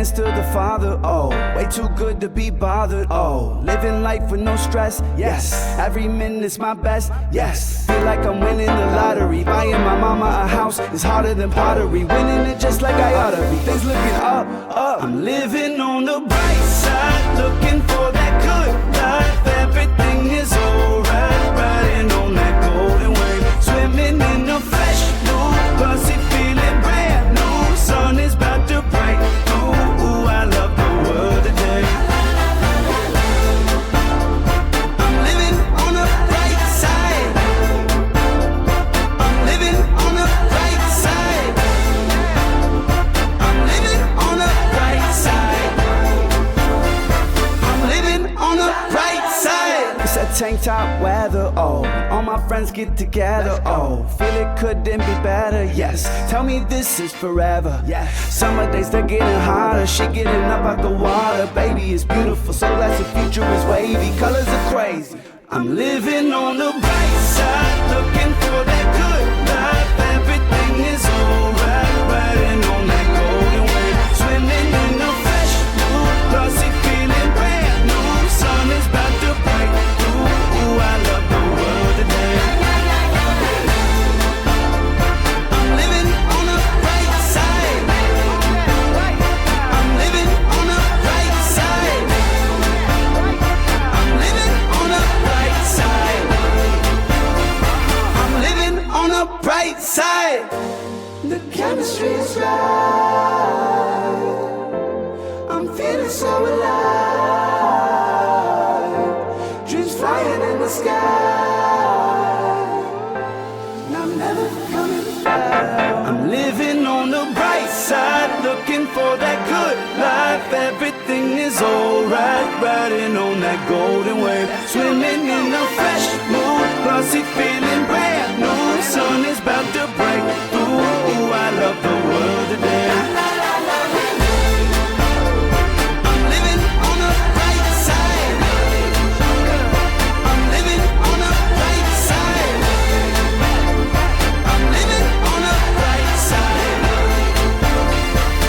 hands to the Father, oh. Way too good to be bothered, oh. Living life with no stress, yes. Every minute's my best, yes. Feel like I'm winning the lottery. Buying my mama a house is harder than pottery. Winning it just like I oughta be. Things looking up, up. I'm living on the bright side, looking for that good life. Everything is alright, riding on that golden wave. Swimming in a fresh blue, pussy feeling brand new. Sun is about to break through. Ooh, I love the world today. I'm living on the bright side. I'm living on the bright side. I'm living on the bright side. I'm living on the bright side. It's that tank top weather, oh. All my friends get together, oh. Feel it couldn't be better, yes. Tell me this is forever, yes. Summer days they're getting hotter. She getting up out the water. Baby is beautiful, so that's the future is wavy. Colors are crazy. I'm living on the bright side, looking for that good life. Everything is alright, riding on that golden wave. Swimming in a fresh blue, glossy feeling brand new. Sun is about to break through. Ooh, I love the world today. I'm living on the bright side. I'm living on the bright side. I'm living on the bright side. I'm living on the bright side. The chemistry is right. I'm feeling so alive. Dreams flying in the sky. And I'm never coming back. I'm living on the bright side, looking for that good life. Everything is alright, riding on that golden wave. Swimming in a fresh mood, glossy feeling brand new. Sun is about to break through. Ooh, I love the world today. I'm living on the bright side. I'm living on the bright side. I'm living on the bright side.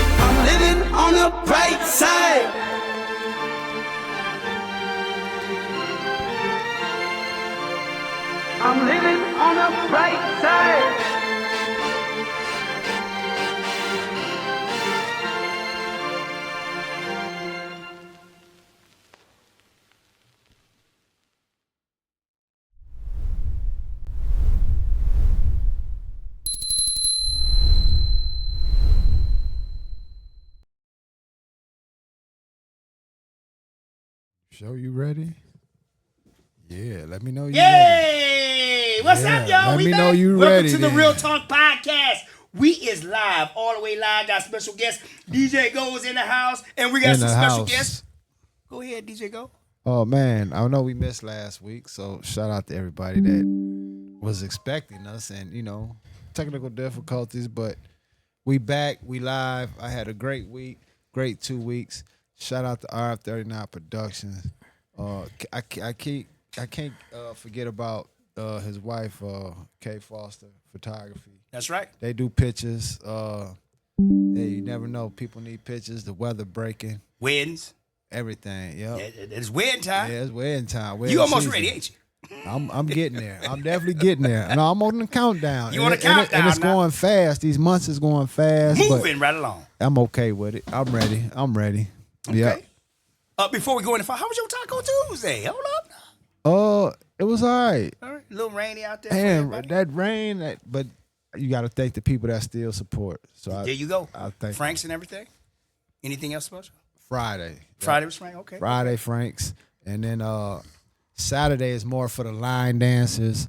I'm living on the bright side. I'm living on the bright side. Show, you ready? Yeah, let me know you ready. Yay! What's up, y'all? Let We me back. know you Welcome ready to the then. Real Talk Podcast. We is live, all the way live. Got special guest DJ Go's in the house, and we got In some the special house. guests. Go ahead, DJ Go. Oh man, I know we missed last week, so shout out to everybody that was expecting us, and technical difficulties, but we back, we live. I had a great week, great 2 weeks. Shout out to RF39 Productions. I can't forget about his wife, Kay Foster Photography. That's right. They do pictures. Hey, you never know. People need pictures. The weather breaking, Weddings. everything. Yep. It's wedding time. Yeah, it's wedding time. You Wedding almost season. ready, ain't you? I'm getting there. I'm definitely getting there. And I'm on the countdown. You on the And countdown it's now? going fast. These months is going fast. Moving right along. But I'm okay with it. I'm ready. Okay. Yeah. Before we go any further, how was your Taco Tuesday? Hold up. It was all right. All right. A little rainy out there. for Man, everybody. that rain, but you got to thank the people that still support. So There you go. I thank Franks and everything. Anything else special? Friday. Friday was Frank. Okay. Friday, Franks. And then Saturday is more for the line dancers,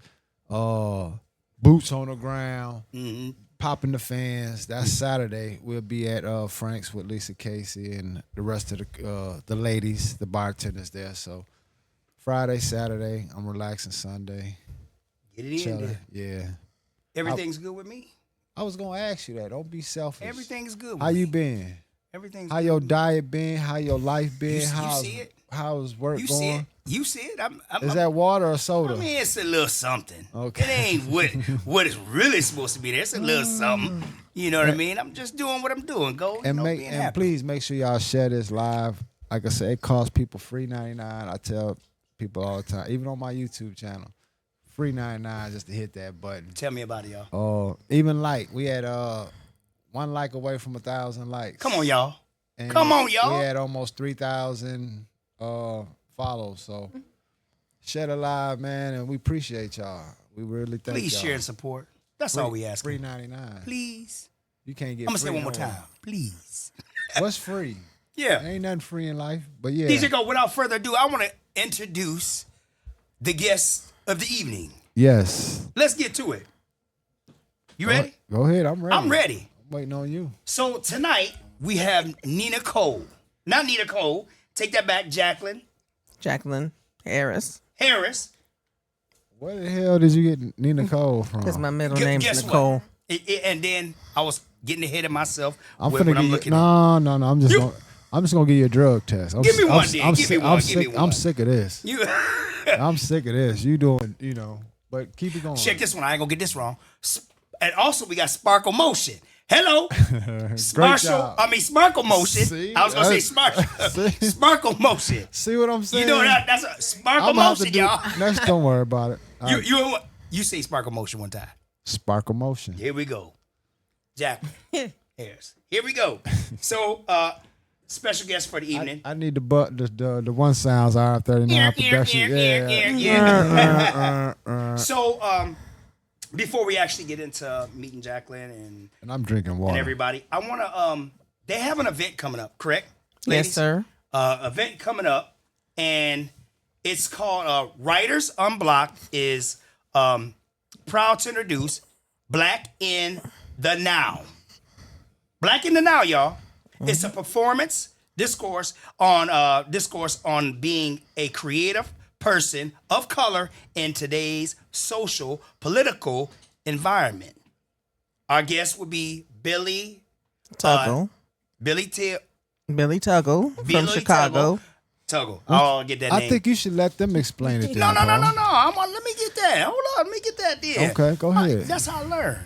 boots on the ground, popping the fans. That's Saturday. We'll be at Frank's with Lisa Casey and the rest of the ladies, the bartenders there. So Friday, Saturday, I'm relaxing Sunday. Get it in Chilling. there. Yeah. Everything's good with me. I was gonna ask you that. Don't be selfish. Everything's good with How me. you been? Everything's How good your with me. diet been? How your life been? You How's see it? how's work You going? see it. You see it. Is that water or soda? I mean, it's a little something. Okay. It ain't what is really supposed to be there. It's a little something. You know what I mean? I'm just doing what I'm doing. Go and being happy. please make sure y'all share this live. Like I said, it costs people free 99. I tell people all the time, even on my YouTube channel, free 99 just to hit that button. Tell me about it, y'all. Even we had 1 like away from 1,000 likes. Come on, y'all. And Come on, y'all. We had almost 3,000 follows. So share the live, man, and we appreciate y'all. We really thank y'all. Please share and support. That's all we ask. Free 99. Please. You can't get. I'm gonna say free one more no time. Please. What's free? Yeah. Ain't nothing free in life, but yeah. DJ Go, without further ado, I want to introduce the guest of the evening. Yes. Let's get to it. You ready? Go ahead. I'm ready. I'm ready. I'm waiting on you. So tonight we have Nicole. Not Nicole. Take that back, Jacqueline Jacqueline Harris. Where the hell did you get Nina Cole from? Because my middle name's Guess Nicole. what? And then I was getting ahead of myself. I'm with finna what I'm give looking you. at. No. I'm just gonna give you a drug test. Give me one, then. Give me one. Give me one. I'm sick of this. You I'm sick of this. You doing, but keep it going. check this one. I ain't gonna get this wrong. And also we got Sparkle Motion. Hello, Sparkle Motion. See? I was gonna say Sparkle Motion. See what I'm saying? You know that's a Sparkle Motion, y'all. Don't worry about it. All right. You say Sparkle Motion one time. Sparkle Motion. Here we go, Jacqueline Harris. Here we go. So, special guest for the evening. I need the one sounds R39 production. Yeah. So, before we actually get into meeting Jacqueline And I'm drinking water. and everybody, I want to. They have an event coming up, correct? Yes, sir. Event coming up, and it's called Writers Unblocked. Is proud to introduce Black in the Now. Black in the Now, y'all. Mm-hmm. It's a performance discourse on being a creative person of color in today's social political environment. Our guest would be Billy Tuggle. Billy Tuggle from Chicago. Tuggle. I'll get that name. I think you should let them explain it. No. Let me get that. Hold on. Let me get that there. Okay, go ahead. That's how I learn.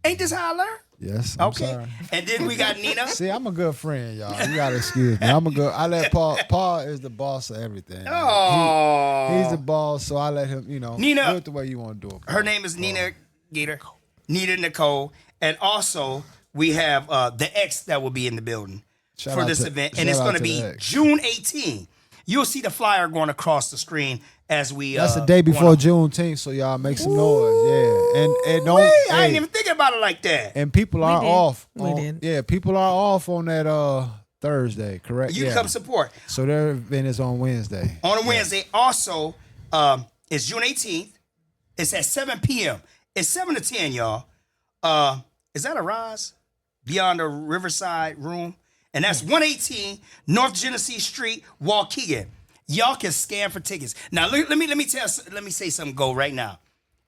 Ain't this how I learn? Yes. Okay. Sorry. And then we got Nina. See, I'm a good friend, y'all. You gotta excuse me. I let Paul. Paul is the boss of everything. Oh. He's the boss, so I let him. Nina, do it the way you want to do it. Paul. Her name is Nina Gator. Nina Nicole, and also we have the X that will be in the building for this event, and it's going to be June 18. You'll see the flyer going across the screen as we. That's the day before Juneteenth, so y'all make some noise, yeah. And don't. I ain't even thinking about it like that. And people are off. We did. Yeah, people are off on that Thursday, correct? You come support. So their event is on Wednesday. On a Wednesday, also, it's June 18th. It's at 7 p.m. It's 7 to 10, y'all. Is that a rise? Beyond the Riverside Room. And that's 118 North Genesee Street, Waukegan. Y'all can scan for tickets. Now, let me say something, Go, right now.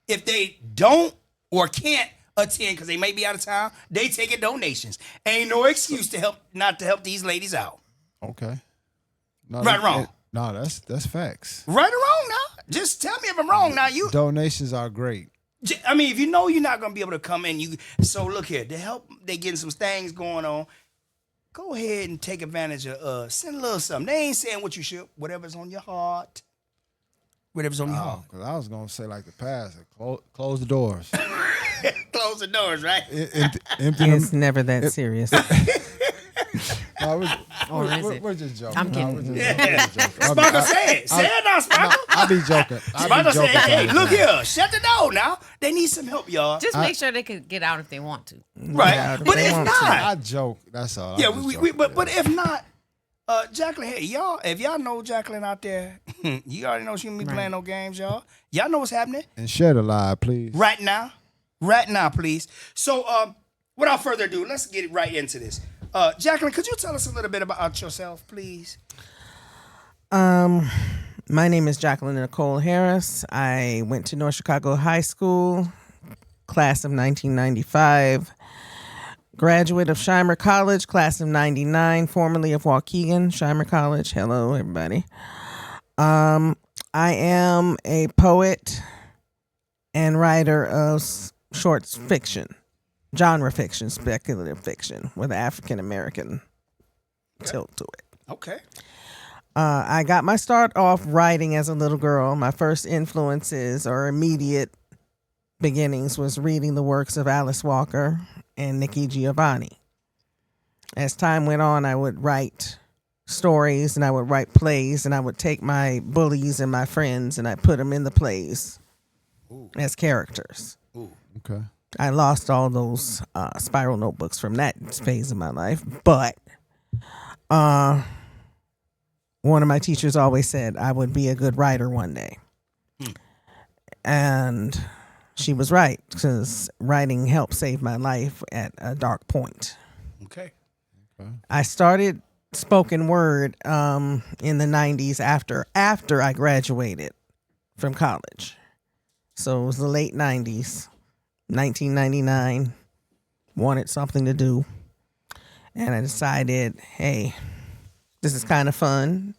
If they don't or can't attend because they may be out of town, they taking donations. Ain't no excuse not to help these ladies out. Okay. No, Right or wrong? No, that's facts. Right or wrong now? Just tell me if I'm wrong now. Donations are great. I mean, if you know you're not gonna be able to come in, so look here, to help they getting some things going on. Go ahead and take advantage of send a little something. They ain't saying what you should, whatever's on your heart. Whatever's on your heart. Because I was gonna say like the pastor, close the doors. Close the doors, right? Empty It's them. never that serious. We're just joking. I'm kidding. Sparkle, say it. Say it now, Sparkle. I'll be joking. Sparkle say, hey, look here, shut the door now. They need some help, y'all. Just make sure they can get out if they want to. Right. Yeah, But they if want not, to. I joke. That's all. yeah, but if not, Jacqueline, hey, y'all, if y'all know Jacqueline out there, you already know she don't be playing no games, y'all. Y'all know what's happening And share the live, please. right now. Right now, please. So, without further ado, let's get right into this. Jacqueline, could you tell us a little bit about yourself, please? My name is Jacqueline Nicole Harris. I went to North Chicago High School, class of 1995. graduate of Shimer College, class of 99, formerly of Waukegan, Shimer College. Hello, everybody. I am a poet and writer of short fiction, genre fiction, speculative fiction with African American tilt to it. Okay. I got my start off writing as a little girl. My first influences or immediate beginnings was reading the works of Alice Walker and Nikki Giovanni. As time went on, I would write stories and I would write plays, and I would take my bullies and my friends and I put them in the plays as characters. Okay. I lost all those spiral notebooks from that phase of my life, but one of my teachers always said I would be a good writer one day. And she was right, because writing helped save my life at a dark point. Okay. I started spoken word in the 90s after I graduated from college. So it was the late 90s, 1999, wanted something to do. And I decided, hey, this is kind of fun.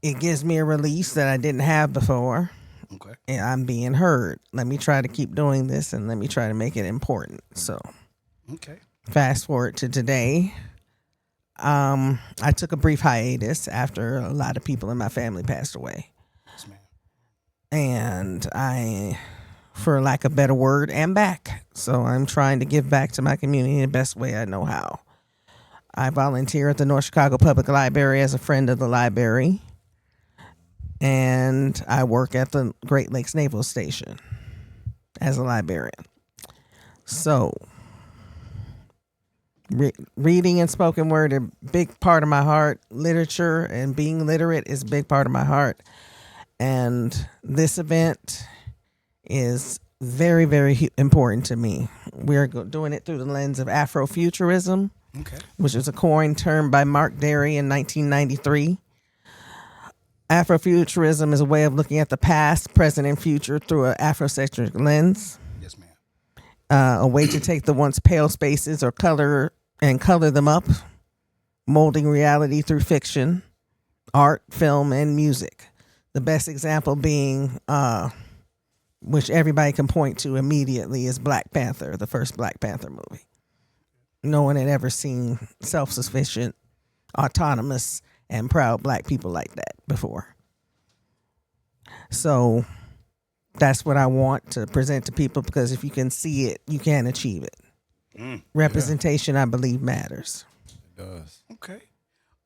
It gives me a release that I didn't have before. Okay. And I'm being heard. Let me try to keep doing this and let me try to make it important. So Okay. fast forward to today. I took a brief hiatus after a lot of people in my family passed away. Yes, ma'am. And I, for lack of a better word, am back. So I'm trying to give back to my community the best way I know how. I volunteer at the North Chicago Public Library as a friend of the library. And I work at the Great Lakes Naval Station as a librarian. So reading and spoken word are a big part of my heart. Literature and being literate is a big part of my heart. And this event is very, very important to me. We're doing it through the lens of Afrofuturism, Okay. which is a coined term by Mark Derry in 1993. Afrofuturism is a way of looking at the past, present, and future through an Afrocentric lens. Yes, ma'am. A way to take the once pale spaces or color them up, molding reality through fiction, art, film, and music. The best example being, which everybody can point to immediately, is Black Panther, the first Black Panther movie. No one had ever seen self-sufficient, autonomous, and proud Black people like that before. So that's what I want to present to people, because if you can see it, you can achieve it. Representation, I believe, matters. It does. Okay.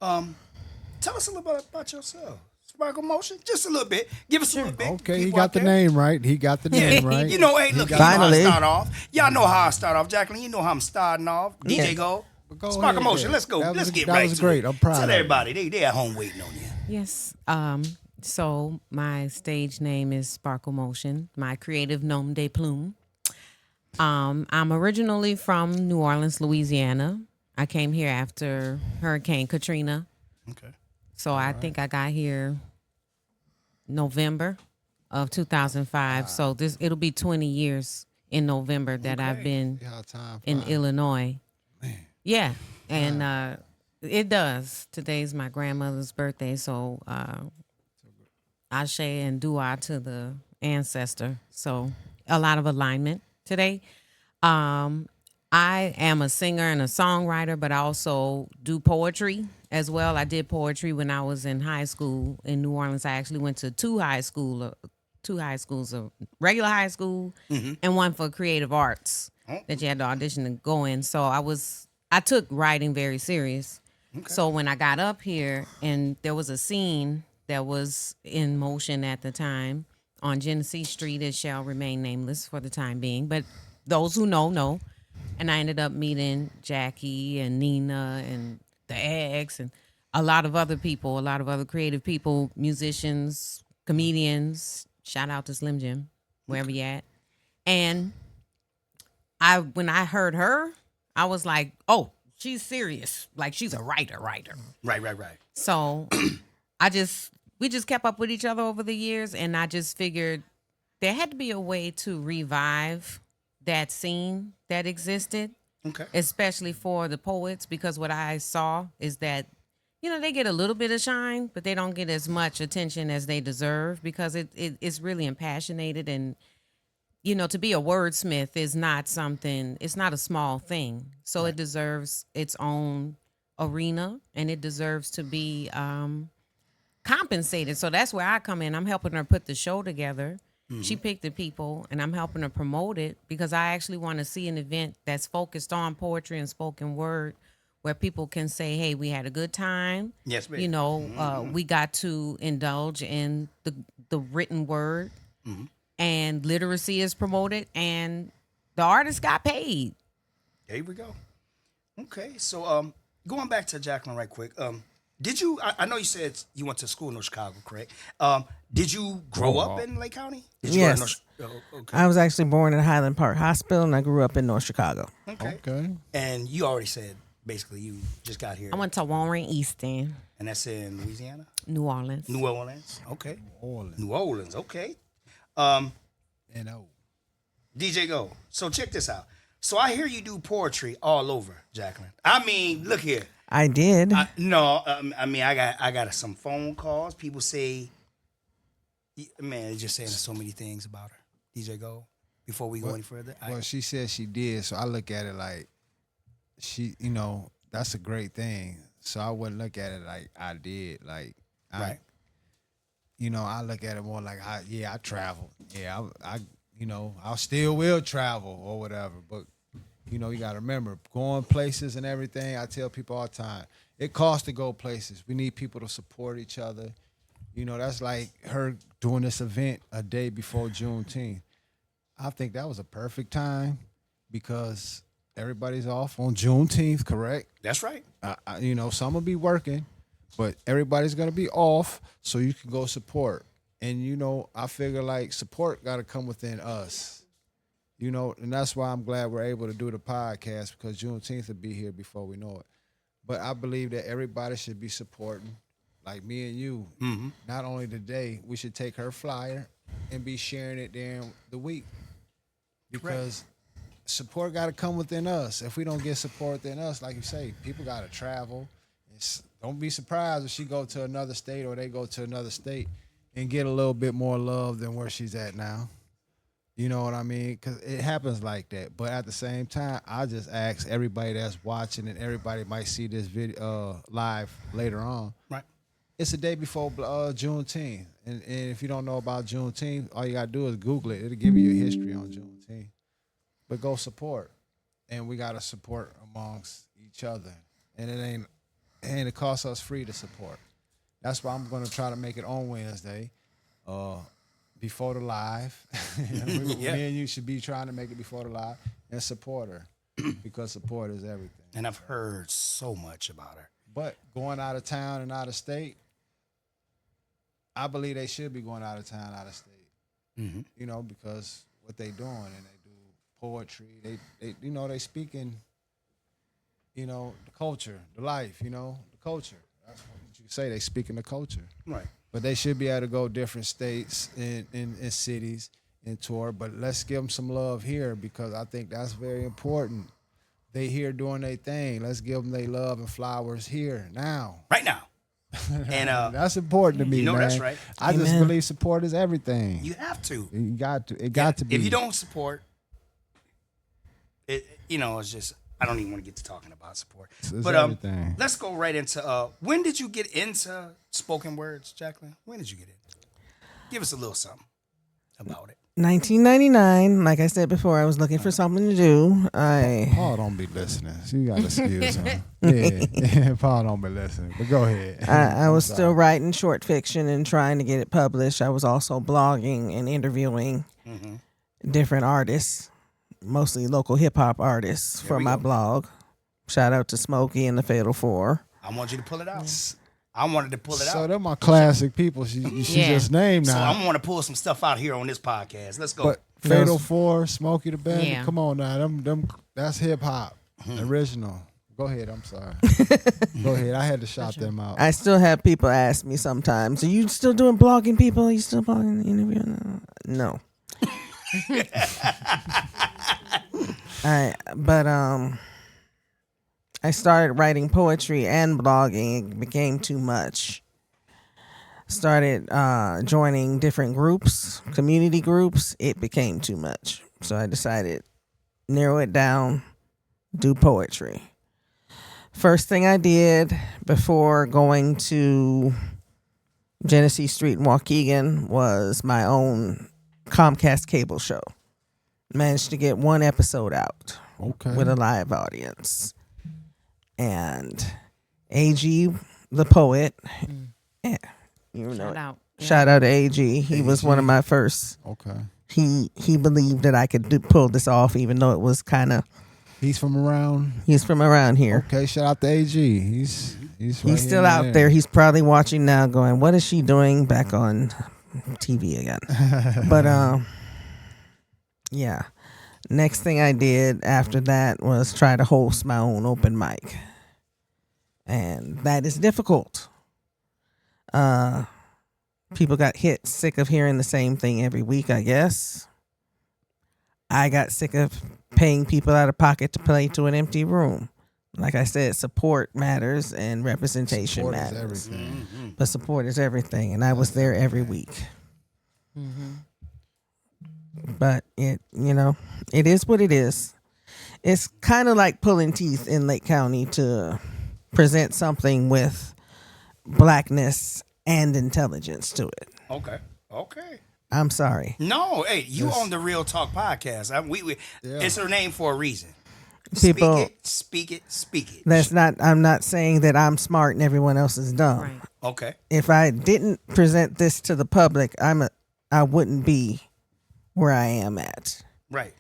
Tell us a little bit about yourself. Sparkle Motion, just a little bit. Give us a little bit. Okay, he People got out the there. name right. He got the name right. You know, hey, look, you know Finally. how I start off. Y'all know how I start off, Jacqueline. You know how I'm starting off. Yeah. DJ Gold. Go Sparkle ahead, Motion, man. let's go. That Let's was- get that right was to great. it. I'm proud Tell of you. everybody, they at home waiting on you. Yes. So my stage name is Sparkle Motion. My creative nom de plume. I'm originally from New Orleans, Louisiana. I came here after Hurricane Katrina. Okay. So I think I got here November of 2005. So it'll be 20 years in November that I've been See how time in flies. Illinois. Yeah. And it does. Today's my grandmother's birthday, so Ashe and dua to the ancestor. So a lot of alignment today. I am a singer and a songwriter, but I also do poetry as well. I did poetry when I was in high school in New Orleans. I actually went to two high schools, a regular high school and one for creative arts that you had to audition to go in. So I took writing very serious. So when I got up here and there was a scene that was in motion at the time on Genesee Street, it shall remain nameless for the time being, but those who know. And I ended up meeting Jackie and Nina and the Eggs and a lot of other people, a lot of other creative people, musicians, comedians. Shout out to Slim Jim, wherever you at. And when I heard her, I was like, oh, she's serious. Like, she's a writer. Right. So we just kept up with each other over the years, and I just figured there had to be a way to revive that scene that existed Okay. especially for the poets, because what I saw is that, they get a little bit of shine, but they don't get as much attention as they deserve because it's really impassionated. And, to be a wordsmith is not something, it's not a small thing. So it deserves its own arena, and it deserves to be compensated. So that's where I come in. I'm helping her put the show together. She picked the people, and I'm helping her promote it because I actually want to see an event that's focused on poetry and spoken word, where people can say, "Hey, we had a good time." Yes, ma'am. We got to indulge in the written word, and literacy is promoted, and the artist got paid. There we go. Okay, so going back to Jacqueline right quick. Did you? I know you said you went to school in North Chicago, correct? Did you grow up in Lake County? Did you Yes. Okay. I was actually born at Highland Park Hospital, and I grew up in North Chicago. Okay. And you already said basically you just got here, I went to Warren Easton, and that's in Louisiana, New Orleans. New Orleans. Okay, Orleans. New Orleans. Okay. N.O. DJ Go. So check this out. So I hear you do poetry all over, Jacqueline. I mean, look here. I did. I got some phone calls. People say, man, they're just saying so many things about her. DJ Go. Before we go any further, Well, she said she did, so I look at it like she, that's a great thing. So I wouldn't look at it like I did. Like, right. I look at it more like, I traveled. Yeah, I still will travel or whatever. But, you got to remember, going places and everything, I tell people all the time, it costs to go places. We need people to support each other. That's like her doing this event a day before Juneteenth. I think that was a perfect time because everybody's off on Juneteenth, correct? That's right. Some will be working, but everybody's going to be off so you can go support. And, I figure like support got to come within us. And that's why I'm glad we're able to do the podcast because Juneteenth will be here before we know it. But I believe that everybody should be supporting, like me and you. Mm-hmm. Not only today, we should take her flyer and be sharing it during the week because support got to come within us. If we don't get support within us, like you say, people got to travel. Don't be surprised if she go to another state or they go to another state and get a little bit more love than where she's at now. You know what I mean? Because it happens like that. But at the same time, I just ask everybody that's watching, and everybody might see this video live later on. Right. It's the day before Juneteenth. And if you don't know about Juneteenth, all you got to do is Google it. It'll give you a history on Juneteenth. But go support. And we got to support amongst each other. And it costs us free to support. That's why I'm going to try to make it on Wednesday. Before the live. Me and you should be trying to make it before the live and support her because support is everything. And I've heard so much about her. But going out of town and out of state, I believe they should be going out of town, out of state. Mm-hmm. Because what they doing, and they do poetry. They speaking, the culture, the life, the culture. That's what you say. They speaking the culture. Right. But they should be able to go different states and cities and tour. But let's give them some love here because I think that's very important. They here doing their thing. Let's give them their love and flowers here now. Right now. And that's important to me, man. That's right. I just believe support is everything. You have to. You got to. It got to be. If you don't support, it's just I don't even want to get to talking about support. It's but everything. Let's go right into when did you get into spoken words, Jacqueline? When did you get in? Give us a little something about it. 1999, like I said before, I was looking for something to do. Paul don't be listening. So you got to excuse him. Yeah, Paul don't be listening. But go ahead. I was still writing short fiction and trying to get it published. I was also blogging and interviewing different artists, mostly local hip hop artists for my blog. Shout out to Smokey and the Fatal Four. I want you to pull it out. I wanted to pull it out. So they're my classic people. She just named now. So I'm going to pull some stuff out here on this podcast. Let's go. But Fatal Four, Smokey the Bandit. Yeah. Come on now, them that's hip hop, original. Go ahead. I'm sorry. Go ahead. I had to shout them out. I still have people ask me sometimes, "Are you still doing blogging, people? Are you still blogging, interviewing?" No. I started writing poetry and blogging. It became too much. Started joining different groups, community groups. It became too much. So I decided, narrow it down, do poetry. First thing I did before going to Genesee Street in Waukegan was my own Comcast cable show. Managed to get one episode out with a live audience. And AG, the poet, yeah, you know, shout out to AG. He was one of my first. Okay. He believed that I could pull this off, even though it was kind of. He's from around. He's from around here. Okay, shout out to AG. He's right still out there. He's probably watching now, going, "What is she doing back on TV again?" But yeah. Next thing I did after that was try to host my own open mic, and that is difficult. People got sick of hearing the same thing every week, I guess. I got sick of paying people out of pocket to play to an empty room. Like I said, support matters and representation support matters. is everything. But support is everything, and I was there every week. But it is what it is. It's kind of like pulling teeth in Lake County to present something with blackness and intelligence to it. Okay. I'm sorry. No, hey, you on the Real Talk podcast. It's her name for a reason. People, speak it. That's not. I'm not saying that I'm smart and everyone else is dumb. Right. Okay. If I didn't present this to the public, I wouldn't be where I am at. Right.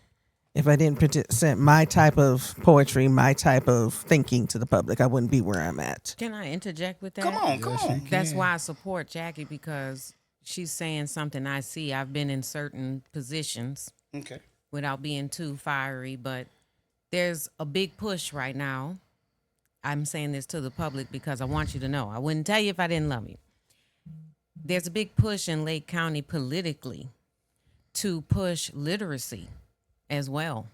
If I didn't present my type of poetry, my type of thinking to the public, I wouldn't be where I'm at. Can I interject with that? Come on. That's why I support Jackie, because she's saying something I see. I've been in certain positions Okay. without being too fiery, but there's a big push right now. I'm saying this to the public because I want you to know. I wouldn't tell you if I didn't love you. There's a big push in Lake County politically to push literacy as well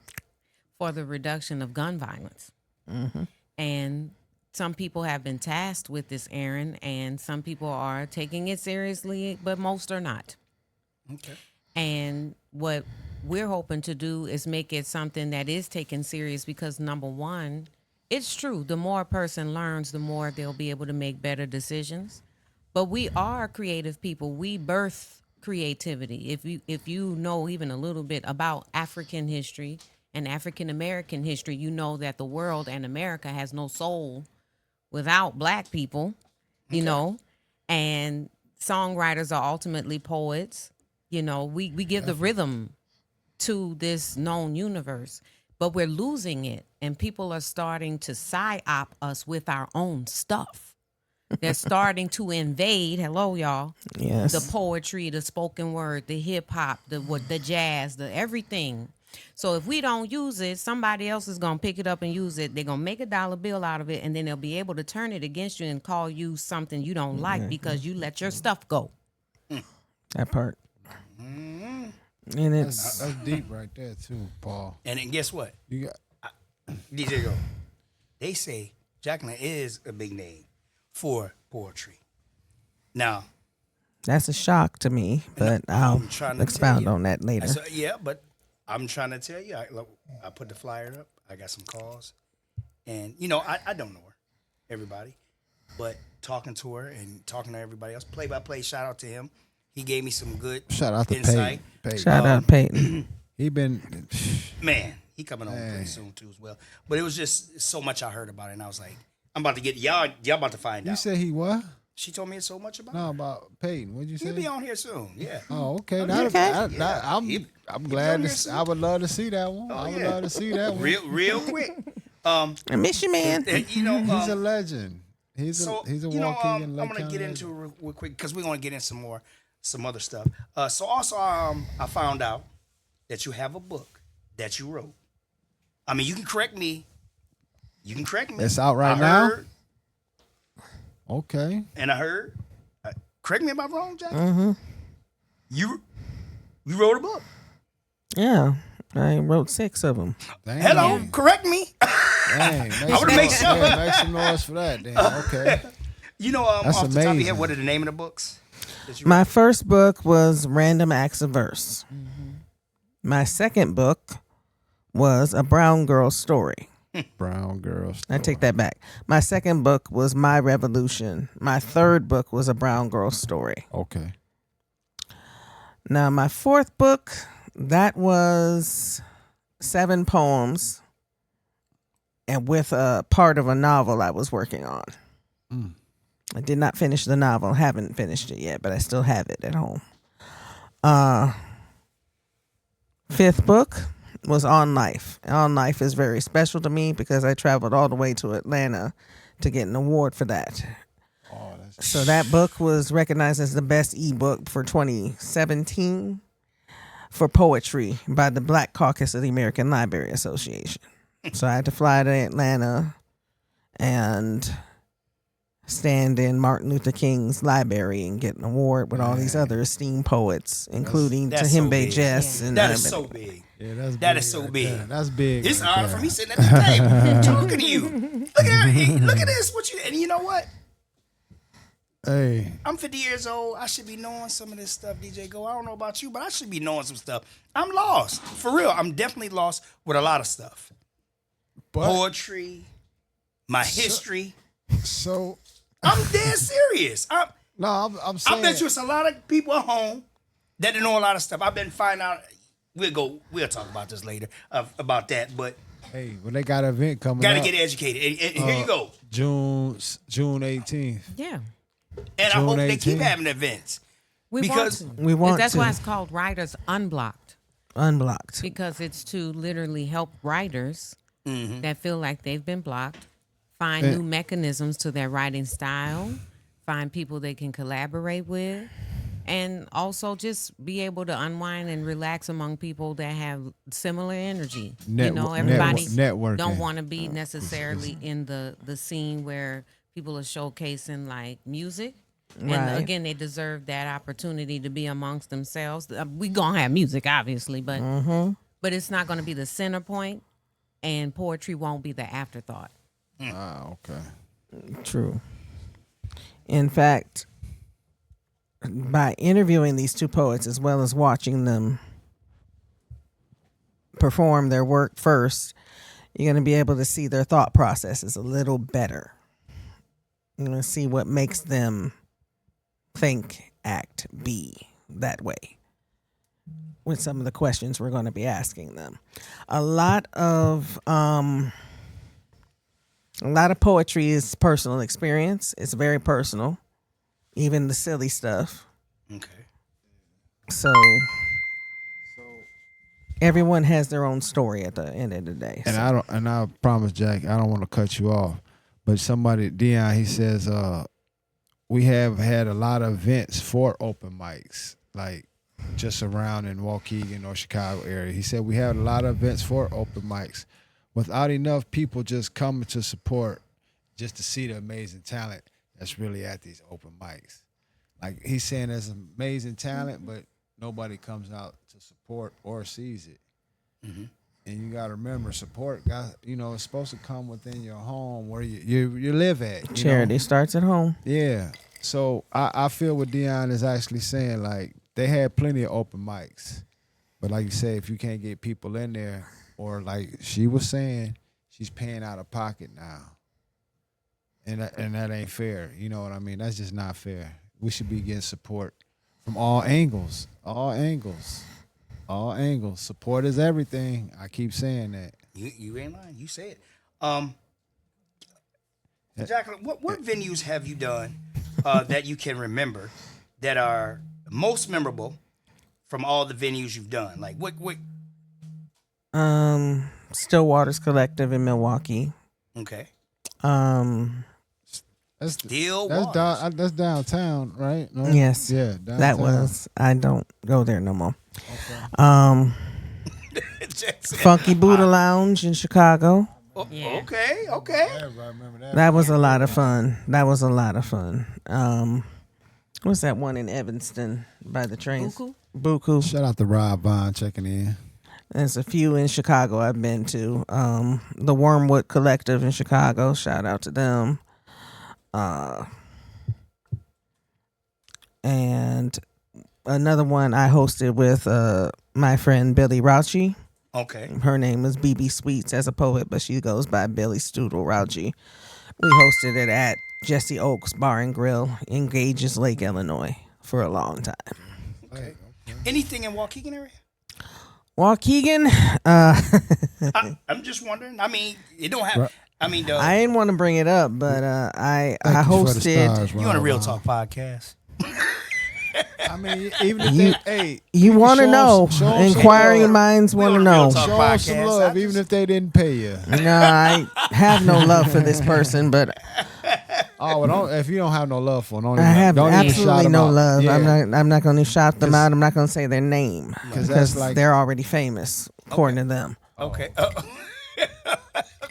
for the reduction of gun violence. And some people have been tasked with this errand, and some people are taking it seriously, but most are not. Okay. And what we're hoping to do is make it something that is taken serious, because number one, it's true. The more a person learns, the more they'll be able to make better decisions. But we are creative people. We birth creativity. If you know even a little bit about African history and African American history, you know that the world and America has no soul without black people, you know, and songwriters are ultimately poets. You know, we give the rhythm to this known universe, but we're losing it, and people are starting to psyop us with our own stuff. They're starting to invade. Hello, y'all. Yes. The poetry, the spoken word, the hip hop, the jazz, the everything. So if we don't use it, somebody else is gonna pick it up and use it. They're gonna make a dollar bill out of it, and then they'll be able to turn it against you and call you something you don't like because you let your stuff go. That part. And it's That's deep right there too, Paul. And then guess what? You got DJ Go. They say Jacqueline is a big name for poetry. Now, that's a shock to me, but I'll trying to expound tell you. on that later. But I'm trying to tell you. I put the flyer up. I got some calls, and I don't know her, everybody, but talking to her and talking to everybody else, play by play. Shout out to him. He gave me some good shout out to insight. Peyton. Shout out Peyton. He been Man, he coming on pretty soon too as well. But it was just so much I heard about it, and I was like, I'm about to get y'all about to find You out. said he what? She told me so much about No, it. about Peyton. What'd you say? He'll be on here soon. Yeah. Oh, okay. I'm be glad on here to. soon. I would love to see that one. Oh, I would yeah. love to see that one. Real quick. I miss you, man. He's a legend. He's a Waukegan I'm Lake gonna County get legend. into it real quick because we're gonna get in some other stuff. So also, I found out that you have a book that you wrote. I mean, you can correct me. It's out right I now? heard, Okay. and I heard. Correct me if I'm wrong, Jack. Mm-hmm. You wrote a book. Yeah, I wrote 6 of them. Dang. Hello, correct me. Dang, I wanna make sure. Yeah, make some noise for that. Damn, okay. You know, That's off the top of your amazing. head, what are the name of the books? that you My wrote? first book was Random Acts of Verse. My second book was A Brown Girl Story. Brown girls. I take that back. My second book was My Revolution. My third book was A Brown Girl Story. Okay. Now, my fourth book, that was 7 poems and with a part of a novel I was working on. I did not finish the novel. Haven't finished it yet, but I still have it at home. Fifth book was On Life. On Life is very special to me because I traveled all the way to Atlanta to get an award for that. Oh, that's So that book was recognized as the best ebook for 2017 for poetry by the Black Caucus of the American Library Association. So I had to fly to Atlanta and stand in Martin Luther King's library and get an award with all these other esteemed poets, including That's so Tahimbe big. Jess. And That is so big. yeah, that's That big is so right big. there. That's big. It's an right honor there. for me sitting at this table talking to you. Look at this. What you and you know what? Hey, I'm 50 years old. I should be knowing some of this stuff, DJ Go. I don't know about you, but I should be knowing some stuff. I'm lost. For real. I'm definitely lost with a lot of stuff. but Poetry, my history. so I'm dead serious. no, I'm saying. I bet you it's a lot of people at home that don't know a lot of stuff. I've been finding out. We'll talk about this later about that. But Hey, when they got an event coming gotta up, get educated. And here you go. June 18th. Yeah. And I June hope they keep 18th. having events. We Because- want to. We want That's to. why it's called Writers Unblocked, Unblocked. because it's to literally help writers Mm-hmm. that feel like they've been blocked find new mechanisms to their writing style, find people they can collaborate with, and also just be able to unwind and relax among people that have similar energy. Everybody networking. don't want to be necessarily in the scene where people are showcasing like music. Right. And again, they deserve that opportunity to be amongst themselves. We gonna have music, obviously, but it's not gonna be the center point, and poetry won't be the afterthought. Ah, okay. True. In fact, by interviewing these two poets as well as watching them perform their work first, you're going to be able to see their thought processes a little better. You're going to see what makes them think, act, be that way with some of the questions we're going to be asking them. A lot of poetry is personal experience. It's very personal, even the silly stuff. Okay. So everyone has their own story at the end of the day. And So I promise, Jack, I don't want to cut you off, but somebody, Dion, he says, we have had a lot of events for open mics, like just around in Waukegan or Chicago area. He said we had a lot of events for open mics without enough people just coming to support, just to see the amazing talent that's really at these open mics. Like he's saying there's amazing talent, but nobody comes out to support or sees it. Mm-hmm. And you got to remember, support, it's supposed to come within your home where you live at. charity starts at home. Yeah. So I feel what Dion is actually saying. Like, they had plenty of open mics. But like you say, if you can't get people in there, or like she was saying, she's paying out of pocket now. And that ain't fair. You know what I mean? That's just not fair. We should be getting support from all angles. All angles. All angles. Support is everything. I keep saying that. You ain't lying. You say it. Jacqueline, what venues have you done that you can remember that are most memorable from all the venues you've done? Like what? Stillwater's Collective in Milwaukee. Okay. That's Stillwater. that's downtown, right? No? Yes. Yeah, downtown. That was. I don't go there no more. Jackson. Funky Buddha Lounge in Chicago. Yeah. Okay. Everybody remember that. That was a lot of fun. What's that one in Evanston by the trains? Buku? Buku. Shout out to Rob Vaughn checking in. There's a few in Chicago I've been to. The Wormwood Collective in Chicago. Shout out to them. And another one I hosted with my friend Billy Rauchi. Okay. Her name is BB Sweets as a poet, but she goes by Billy Stoodle Rauchi. We hosted it at Jesse Oaks Bar and Grill in Gages Lake, Illinois for a long time. Okay. Anything in Waukegan area? Waukegan, I'm just wondering. I mean, it don't have. I mean, I didn't want to bring it up, but I Thank you for the hosted. stars, you on a Real Ron. Talk podcast? I mean, even if they, hey, You want to show 'em know? some- show 'em some Inquiring love. minds want to on a Real know. Talk Show 'em some podcast. love, I even just- if they didn't pay you. No, I have no love for this person, but Oh, well, don't, if you don't have no love for them, don't I even, have don't even shout absolutely them no out. love. Yeah. I'm not going to shout them out. I'm not going to say their name 'Cause that's because like- they're already famous according to them. Okay.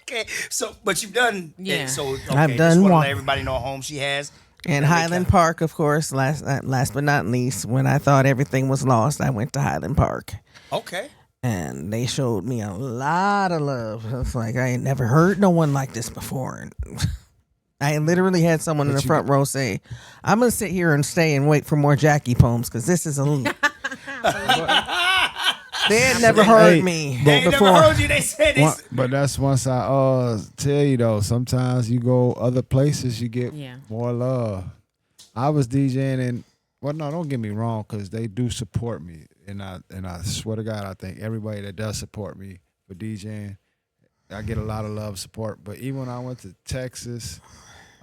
Okay. So, but you've done. Yeah. So okay, I've just done want to one. let everybody know home she has. And Highland Park, of course, last but not least, when I thought everything was lost, I went to Highland Park. Okay. And they showed me a lot of love. It's like, I ain't never heard no one like this before. And I literally had someone in the front row say, I'm going to sit here and stay and wait for more Jackie poems because this is a little... They had never heard me They ain't before. never heard you. They said this. But that's once I tell you though, sometimes you go other places, you get more love. I was DJing and no, don't get me wrong, because they do support me, and I swear to God, I think everybody that does support me for DJing, I get a lot of love and support. But even when I went to Texas,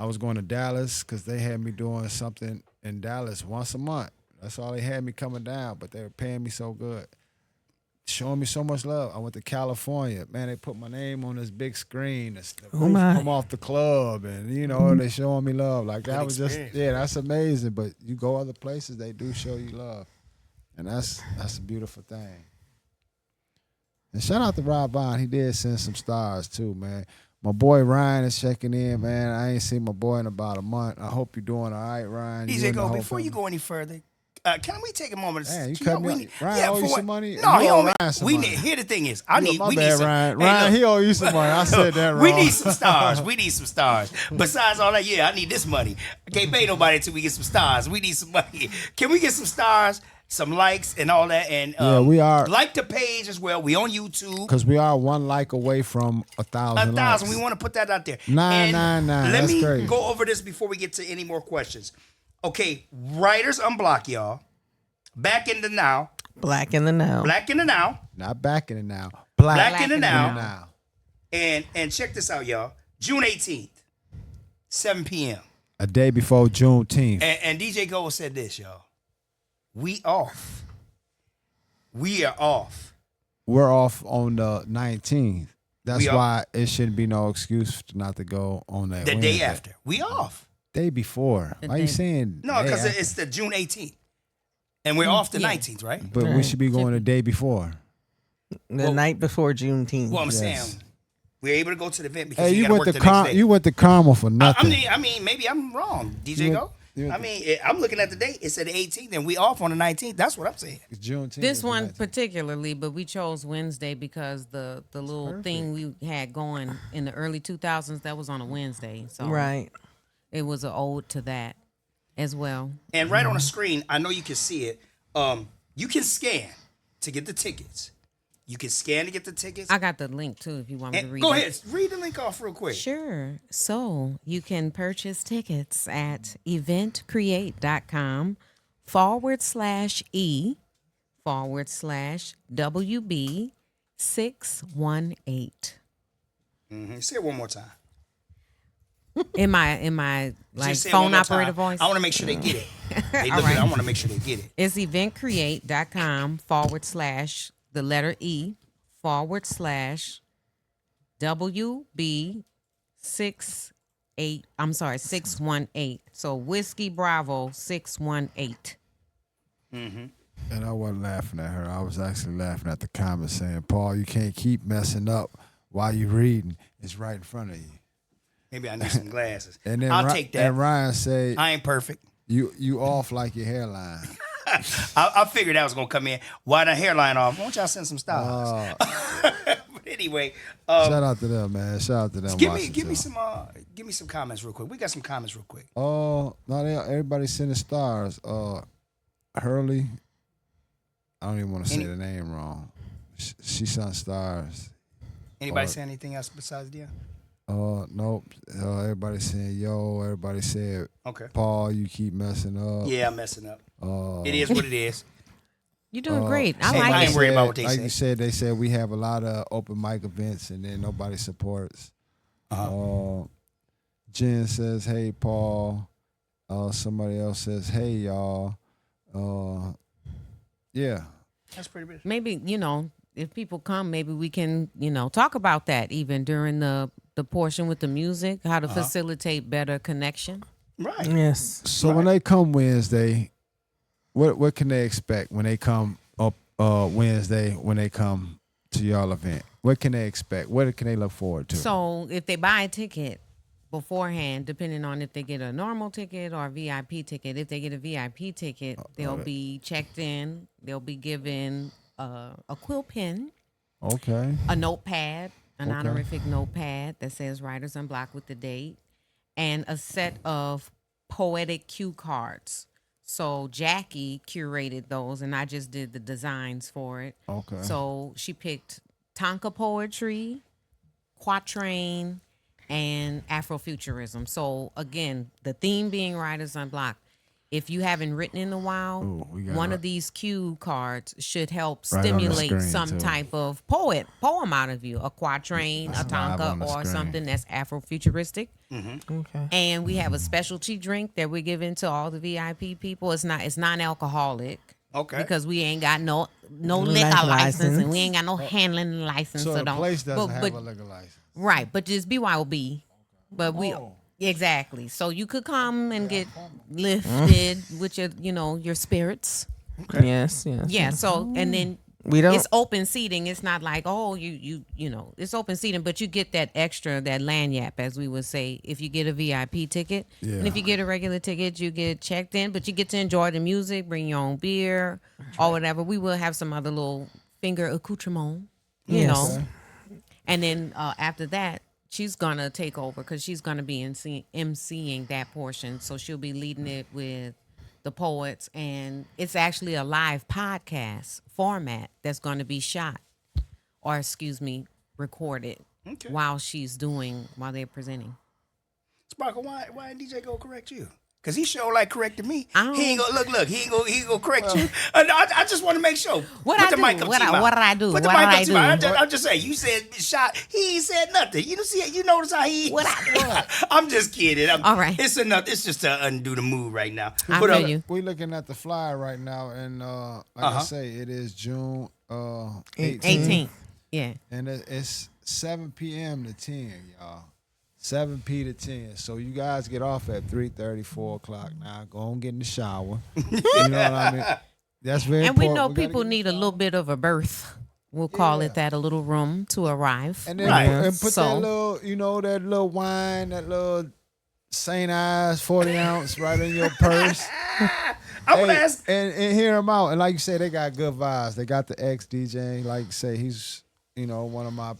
I was going to Dallas because they had me doing something in Dallas once a month. That's all they had me coming down, but they were paying me so good. Showing me so much love. I went to California. Man, they put my name on this big screen. The roof my. come off the club, and they showing me love. Like that was just that's amazing. But you go other places, they do show you love, and that's a beautiful thing. And shout out to Rob Bond. He did send some stars too, man. My boy Ryan is checking in, man. I ain't seen my boy in about a month. I hope you're doing all right, Ryan. DJ, go before you go any further. Can we take a moment? Man, you cut me off. Ryan owe you some money? No, You he owe owe me. Ryan some We money. need. Here the thing is, My we need bad, some. Ryan. Hey, Ryan, look. he owe you some money. I said that wrong. We need some stars. We need some stars. Besides all that, I need this money. I can't pay nobody until we get some stars. We need some money. Can we get some stars, some likes, and all that? And we are. like the page as well. We on YouTube. Because we are one like away from 1,000 likes. We want to put that out there. 999. Let That's me crazy. go over this before we get to any more questions. Okay, Writers Unblock, y'all. Back in the now. Black in the now. Black in the now. Not back in it now. Black in the in now. it now. And check this out, y'all. June 18th, 7 p.m. A day before Juneteenth. And DJ Gold said this, y'all. We off. We are off. We're off on the 19th. That's We are- why it shouldn't be no excuse not to go on that The Wednesday. day after. We off. Day before. Why you saying No, day because after? it's the June 18th. And we're off the 19th, right? But we should be going the day before. The night before Juneteenth. Well, I'm Yes. saying we're able to go to the event because Hey, you you got to went work to the next day. you went to Carmel for nothing. I mean, maybe I'm wrong, DJ You Go. went- you went I mean, I'm looking at the date. It said the 18th, and we off on the 19th. That's what I'm saying. It's Juneteenth. This is the one 19th. particularly, but we chose Wednesday because the little thing we had going in the early 2000s, that was on a Wednesday. So Right. it was an ode to that as well. And right on the screen, I know you can see it. You can scan to get the tickets. You can scan to get the tickets. I got the link too if you want me to And read go it. ahead, read the link off real quick. Sure. So you can purchase tickets at eventcreate.com/E/WB618. Say it one more time. In my like Just say it one phone more operator time. voice. I want to make sure they get it. They All look right. I want to make sure they get it. It's eventcreate.com/WB618. So Whiskey Bravo 618. And I wasn't laughing at her. I was actually laughing at the comments saying, Paul, you can't keep messing up while you're reading. It's right in front of you. Maybe I need some glasses. And then I'll take that. And Ryan said, I ain't perfect. you off like your hairline. I figured that was gonna come in. Why the hairline off? Why don't y'all send some stars? But anyway, Shout out to them, man. Shout out to them. give me some comments real quick. We got some comments real quick. No, everybody sending stars. Hurley, I don't even want to say the name wrong. She sent stars. Anybody say anything else besides Dion? Nope. Everybody saying yo. Everybody said, Okay. Paul, you keep messing up. Yeah, I'm messing up. It is what it is. You're doing great. I I like ain't it. worried about what they like say. you said, they said we have a lot of open mic events and then nobody supports. Jen says, hey, Paul. Somebody else says, hey, y'all. Yeah. That's pretty big. Maybe, if people come, maybe we can, talk about that even during the portion with the music, how to facilitate better connection. Right. Yes. So when they come Wednesday, what can they expect when they come up Wednesday when they come to y'all event? What can they expect? What can they look forward to? So if they buy a ticket beforehand, depending on if they get a normal ticket or a VIP ticket, if they get a VIP ticket, they'll be checked in. They'll be given a quill pen, Okay. a notepad, an honorific notepad that says Writers Unblocked with the date, and a set of poetic cue cards. So Jackie curated those, and I just did the designs for it. Okay. So she picked Tonka poetry, quatrain, and Afrofuturism. So again, the theme being Writers Unblocked. If you haven't written in a while, one of these cue cards should help Right on the stimulate screen, some too. type of poem out of you, a quatrain, a That's live on tonka, the or screen. something that's Afrofuturistic. Okay. And we have a specialty drink that we're giving to all the VIP people. It's non-alcoholic. Okay. Because we ain't got no liquor Liquor license, and we license. ain't got no handling license. So the don't. place doesn't but, have a liquor license. Right, but just BYOB. But we exactly. So you could come and get lifted with your spirits. Yes. Yes. Yeah. So and then We don't. it's open seating. It's not like it's open seating, but you get that extra, that lanyard, as we would say, if you get a VIP ticket. Yeah. And if you get a regular ticket, you get checked in, but you get to enjoy the music, bring your own beer or whatever. We will have some other little finger accoutrement, you Yes. know. And then after that, she's gonna take over because she's gonna be emceeing that portion. So she'll be leading it with the poets, and it's actually a live podcast format that's going to be shot, or recorded while they're presenting. Sparkle, why didn't DJ go correct you? Cause he sure like corrected me. I He ain't gonna look. He ain't gonna correct you. I just want to make sure. What Put I the do? mic up What to your I- mouth. what did I do? Put the What mic did up I to your mouth. do? I'm just saying. You said shot. He ain't said nothing. You notice how he. What I do? I'm just kidding. All right. It's enough. It's just to undo the mood right now. I Put feel up- you. We're looking at the flyer right now, and like I say, it is June 18th. 18th. Yeah. And it's 7 p.m. to 10, y'all. 7 p to 10. So you guys get off at 3:30, 4 o'clock. Now go on, get in the shower. You know what I mean? That's very And we important. know gotta people get in need the a shower. little bit of a berth. We'll call it that, a little room to arrive. And then Right. and put So- that little, that little wine, that little St. Ives 40 ounce right in your purse. I want to ask. and hear them out. And like you said, they got good vibes. They got the ex DJ. Like you say, he's one of my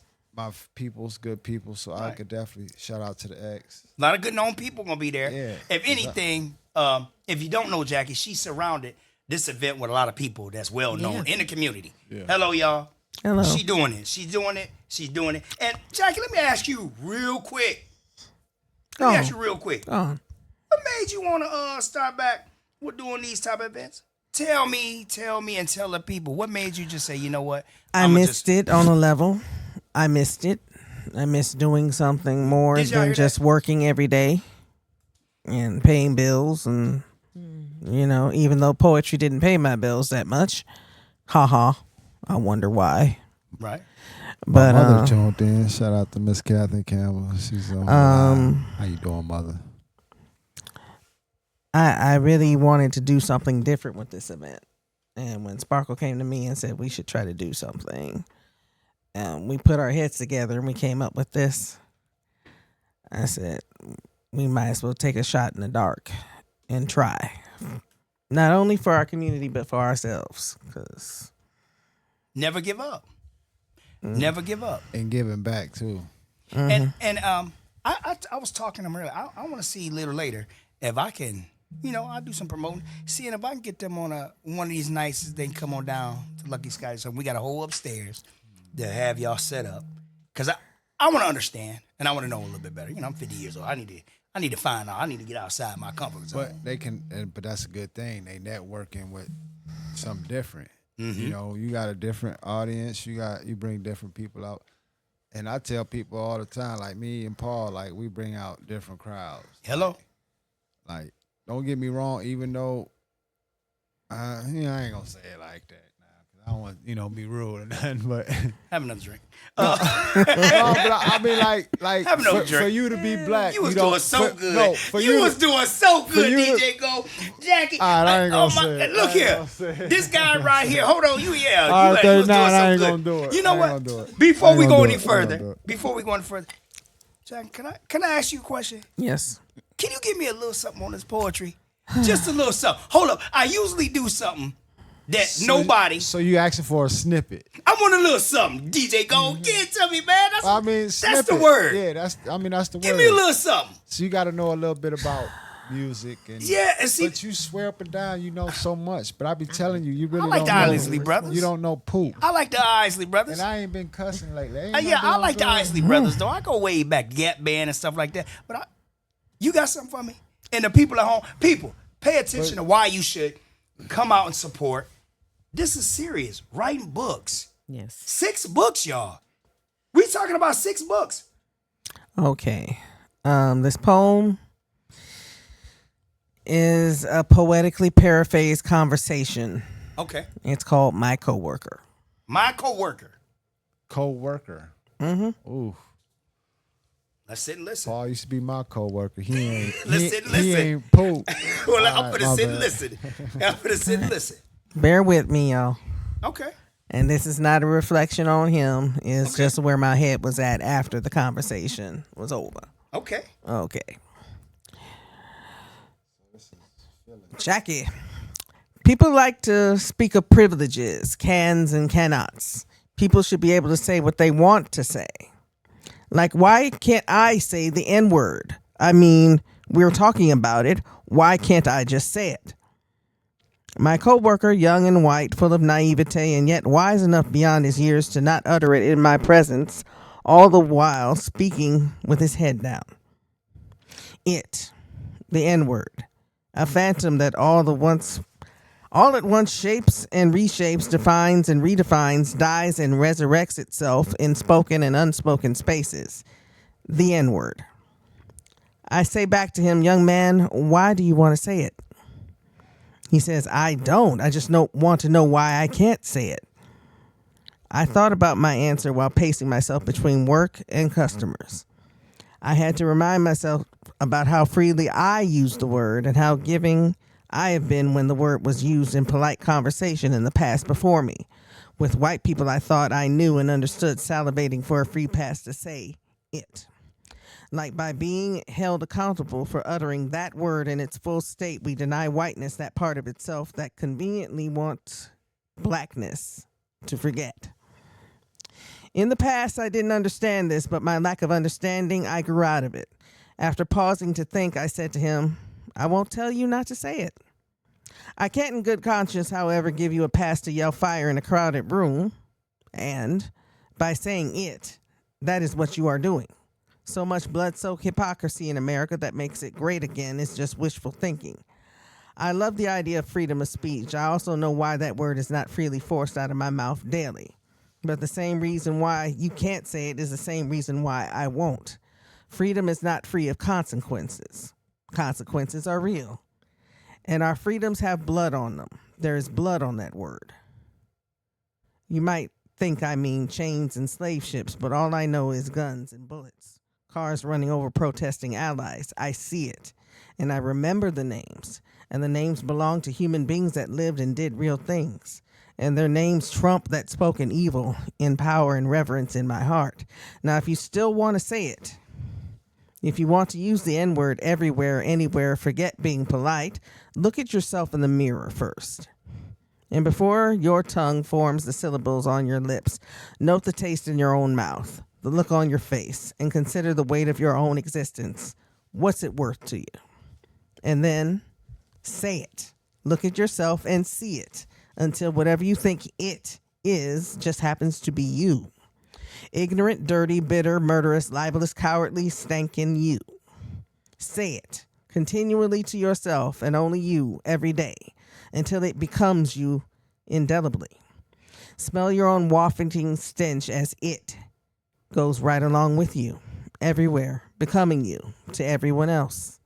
people's good people. So I could definitely shout out to the ex. A lot of good known people gonna be there. Yeah. If anything, if you don't know Jackie, she surrounded this event with a lot of people that's well known in the community. Hello, y'all. Hello. She doing it. She's doing it. She's doing it. And Jackie, let me ask you real quick. Let me ask you real quick. Oh. What made you want to start back with doing these type of events? Tell me, and tell the people. What made you just say, you know what? I missed it on a level. I missed it. I missed doing something more Did y'all than hear just working every day and paying bills. And, even though poetry didn't pay my bills that much, haha, I wonder why. Right. My But mother joined in. Shout out to Miss Catherine Campbell. She's on the line. How you doing, mother? I really wanted to do something different with this event. And when Sparkle came to me and said we should try to do something, we put our heads together and we came up with this. I said, we might as well take a shot in the dark and try. Not only for our community, but for ourselves. Because Never give up. Never give up. And giving back too. And I was talking to him earlier. I want to see a little later if I can, I'll do some promoting. Seeing if I can get them on one of these nights, they can come on down to Lucky Sky. So we got a whole upstairs to have y'all set up. Cause I want to understand and I want to know a little bit better. I'm 50 years old. I need to find out. I need to get outside my comfort zone. But they can, but that's a good thing. They networking with something different. You got a different audience. You bring different people out. And I tell people all the time, like me and Paul, like we bring out different crowds. Hello. Like, don't get me wrong. Even though, I ain't gonna say it like that. I don't want be rude or nothing, but have another drink. No, but I mean, like have another drink. For you to be black, you was doing so good. No, you was doing so good, DJ Gold, Jackie. I ain't gonna say it. Look here, this guy right here. Hold on, you was doing so I ain't good. Gonna do it. You know what? Before we go any further, Jackie, can I ask you a question? yes. Can you give me a little something on this poetry? Just a little something. Hold up, I usually do something that nobody. So you asking for a snippet? I want a little something, DJ Gold. Give it to me, man. That's snippet. the word. Yeah, that's the word. Give me a little something. So you got to know a little bit about music and see, but you swear up and down you know so much. But I be telling you, you really I like don't the know. Isley Brothers. You don't know poop. I like the Isley Brothers. And I ain't been cussing lately. I like the Isley Brothers though. I go way back, Gap Band and stuff like that. But you got something for me? And the people at home, pay attention to why you should come out and support. This is serious. Writing books. Yes. 6 books, y'all. We talking about 6 books. Okay. This poem is a poetically paraphrased conversation. Okay. It's called My Coworker. My Coworker. Co-worker. Mm-hmm. Ooh. Let's sit and listen. Paul used to be my co-worker. He ain't. Let's sit and He listen. ain't poop. Well, I'm gonna sit and listen. I'm gonna sit and listen. Bear with me, y'all. Okay. And this is not a reflection on him. It's just where my head was at after the conversation was over. Okay. Okay. Jackie, people like to speak of privileges, cans and cannots. People should be able to say what they want to say. Like, why can't I say the N-word? I mean, we're talking about it. Why can't I just say it? My coworker, young and white, full of naivete, and yet wise enough beyond his years to not utter it in my presence, all the while speaking with his head down. It, the N-word, a phantom that all at once shapes and reshapes, defines and redefines, dies and resurrects itself in spoken and unspoken spaces. The N-word. I say back to him, young man, why do you want to say it? He says, I don't. I just want to know why I can't say it. I thought about my answer while pacing myself between work and customers. I had to remind myself about how freely I use the word and how giving I have been when the word was used in polite conversation in the past before me, with white people I thought I knew and understood salivating for a free pass to say it. Like by being held accountable for uttering that word in its full state, we deny whiteness that part of itself that conveniently wants blackness to forget. In the past, I didn't understand this, but my lack of understanding, I grew out of it. After pausing to think, I said to him, I won't tell you not to say it. I can't in good conscience, however, give you a pass to yell fire in a crowded room. And by saying it, that is what you are doing. So much blood-soaked hypocrisy in America that makes it great again is just wishful thinking. I love the idea of freedom of speech. I also know why that word is not freely forced out of my mouth daily. But the same reason why you can't say it is the same reason why I won't. Freedom is not free of consequences. Consequences are real. And our freedoms have blood on them. There is blood on that word. You might think I mean chains and slave ships, but all I know is guns and bullets. Cars running over protesting allies. I see it. And I remember the names. And the names belong to human beings that lived and did real things. And their names trump that spoken evil in power and reverence in my heart. Now, if you still want to say it, If you want to use the N-word everywhere, anywhere, forget being polite. Look at yourself in the mirror first. And before your tongue forms the syllables on your lips, note the taste in your own mouth, the look on your face, and consider the weight of your own existence. What's it worth to you? And then say it. Look at yourself and see it until whatever you think it is just happens to be you. Ignorant, dirty, bitter, murderous, libelous, cowardly, stankin' you. Say it continually to yourself and only you every day until it becomes you indelibly. Smell your own wafting stench as it goes right along with you, everywhere, becoming you to everyone else.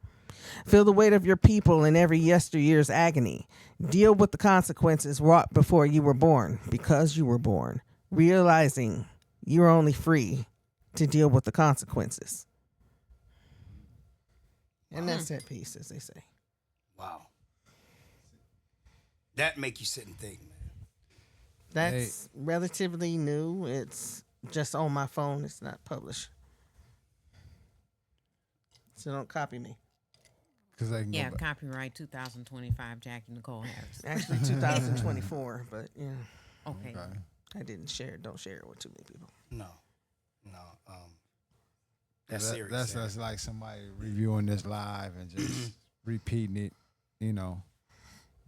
Feel the weight of your people in every yesteryear's agony. Deal with the consequences wrought before you were born, because you were born, realizing you're only free to deal with the consequences. And that's that piece, as they say. Wow. That make you sit and think, man. That's relatively new. It's just on my phone. It's not published. So don't copy me. Because I can Yeah, go back. copyright 2025, Jackie Nicole Harris. Actually, 2024, but yeah, Okay. Okay. I didn't share it. Don't share it with too many people. No. That's serious. That's like somebody reviewing this live and just repeating it, you know.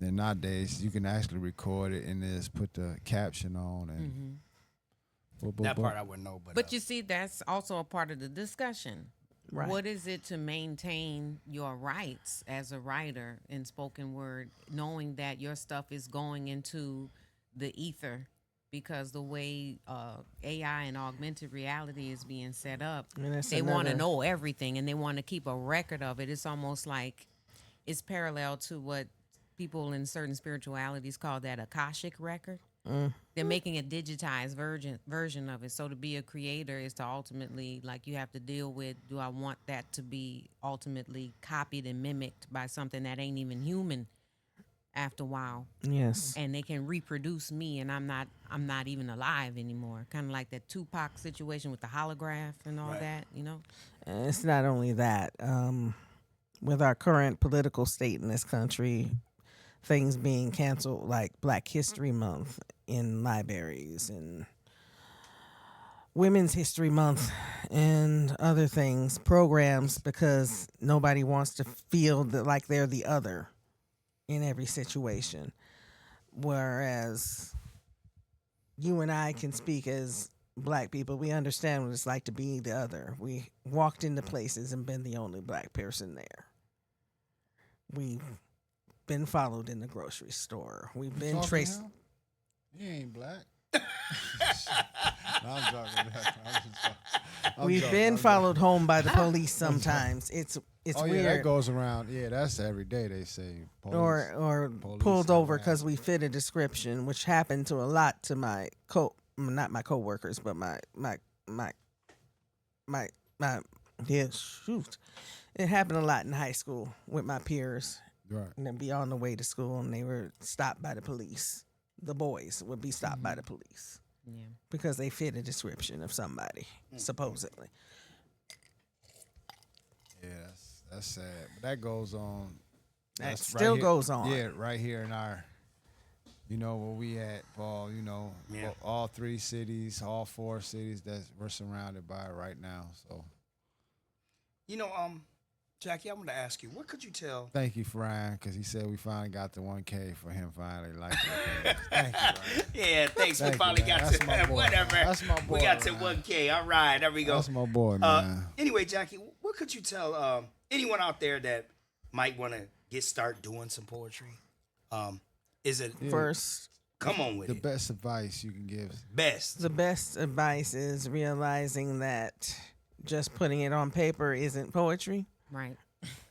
Then nowadays you can actually record it and just put the caption on and that part I wouldn't know, but But you see, that's also a part of the discussion. Right. What is it to maintain your rights as a writer in spoken word, knowing that your stuff is going into the ether? Because the way AI and augmented reality is being set up, And that's they want to another- know everything and they want to keep a record of it. It's almost like it's parallel to what people in certain spiritualities call that Akashic record. They're making a digitized version of it. So to be a creator is to ultimately, like, you have to deal with, do I want that to be ultimately copied and mimicked by something that ain't even human after a while? Yes. And they can reproduce me and I'm not even alive anymore. Kind of like that Tupac situation with the holograph and all that, you know? And it's not only that. With our current political state in this country, things being canceled like Black History Month in libraries and Women's History Month and other things, programs, because nobody wants to feel that like they're the other in every situation. Whereas you and I can speak as Black people, we understand what it's like to be the other. We walked into places and been the only Black person there. We've been followed in the grocery store. We've been Talking traced. now? You ain't black. No, I'm joking. I'm just joking. We've I'm been joking. followed home by the police sometimes. It's Oh yeah, weird. that goes around. Yeah, that's every day they say. Police. or police pulled over harass. because we fit a description, which happened to a lot to my not my coworkers, but my yeah, shoot. It happened a lot in high school with my peers. Right. And they'd be on the way to school and they were stopped by the police. The boys would be stopped by the police Yeah. because they fit a description of somebody, supposedly. Yeah, that's sad. But that goes on. That That's still here- goes on. Yeah, right here in our, you know, where we at, Paul. You know, Yeah. all 3 cities, all 4 cities that we're surrounded by right now. So you know, Jackie, I want to ask you, what could you tell? thank you, Ryan, because he said we finally got the 1K for him. Finally, like that. Thank you, Ryan. Yeah, thanks. Thank We you, finally man. got That's my to boy, whatever. man. That's my boy, we got to Ryan. 1K. All right, there we go. That's my boy, man. Anyway, Jackie, what could you tell anyone out there that might want to start doing some poetry? Is it First, come on with The it? best advice you can give. Best. the best advice is realizing that just putting it on paper isn't poetry. Right.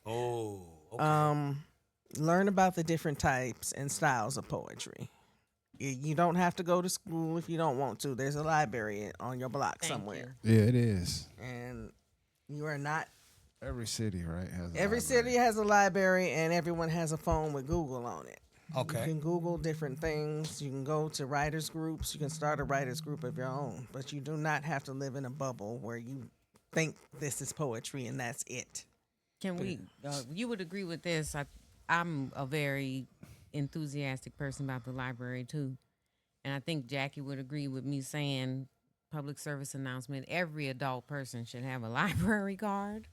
Oh, okay. Learn about the different types and styles of poetry. You don't have to go to school if you don't want to. There's a library on your block Thank somewhere. Yeah, it is. And you are not. Every city, right? Has a Every library. city has a library and everyone has a phone with Google on it. Okay. You can Google different things. You can go to writers groups. You can start a writers group of your own. But you do not have to live in a bubble where you think this is poetry and that's it. Can we? You would agree with this? I'm a very enthusiastic person about the library too, and I think Jackie would agree with me saying, public service announcement: every adult person should have a library card.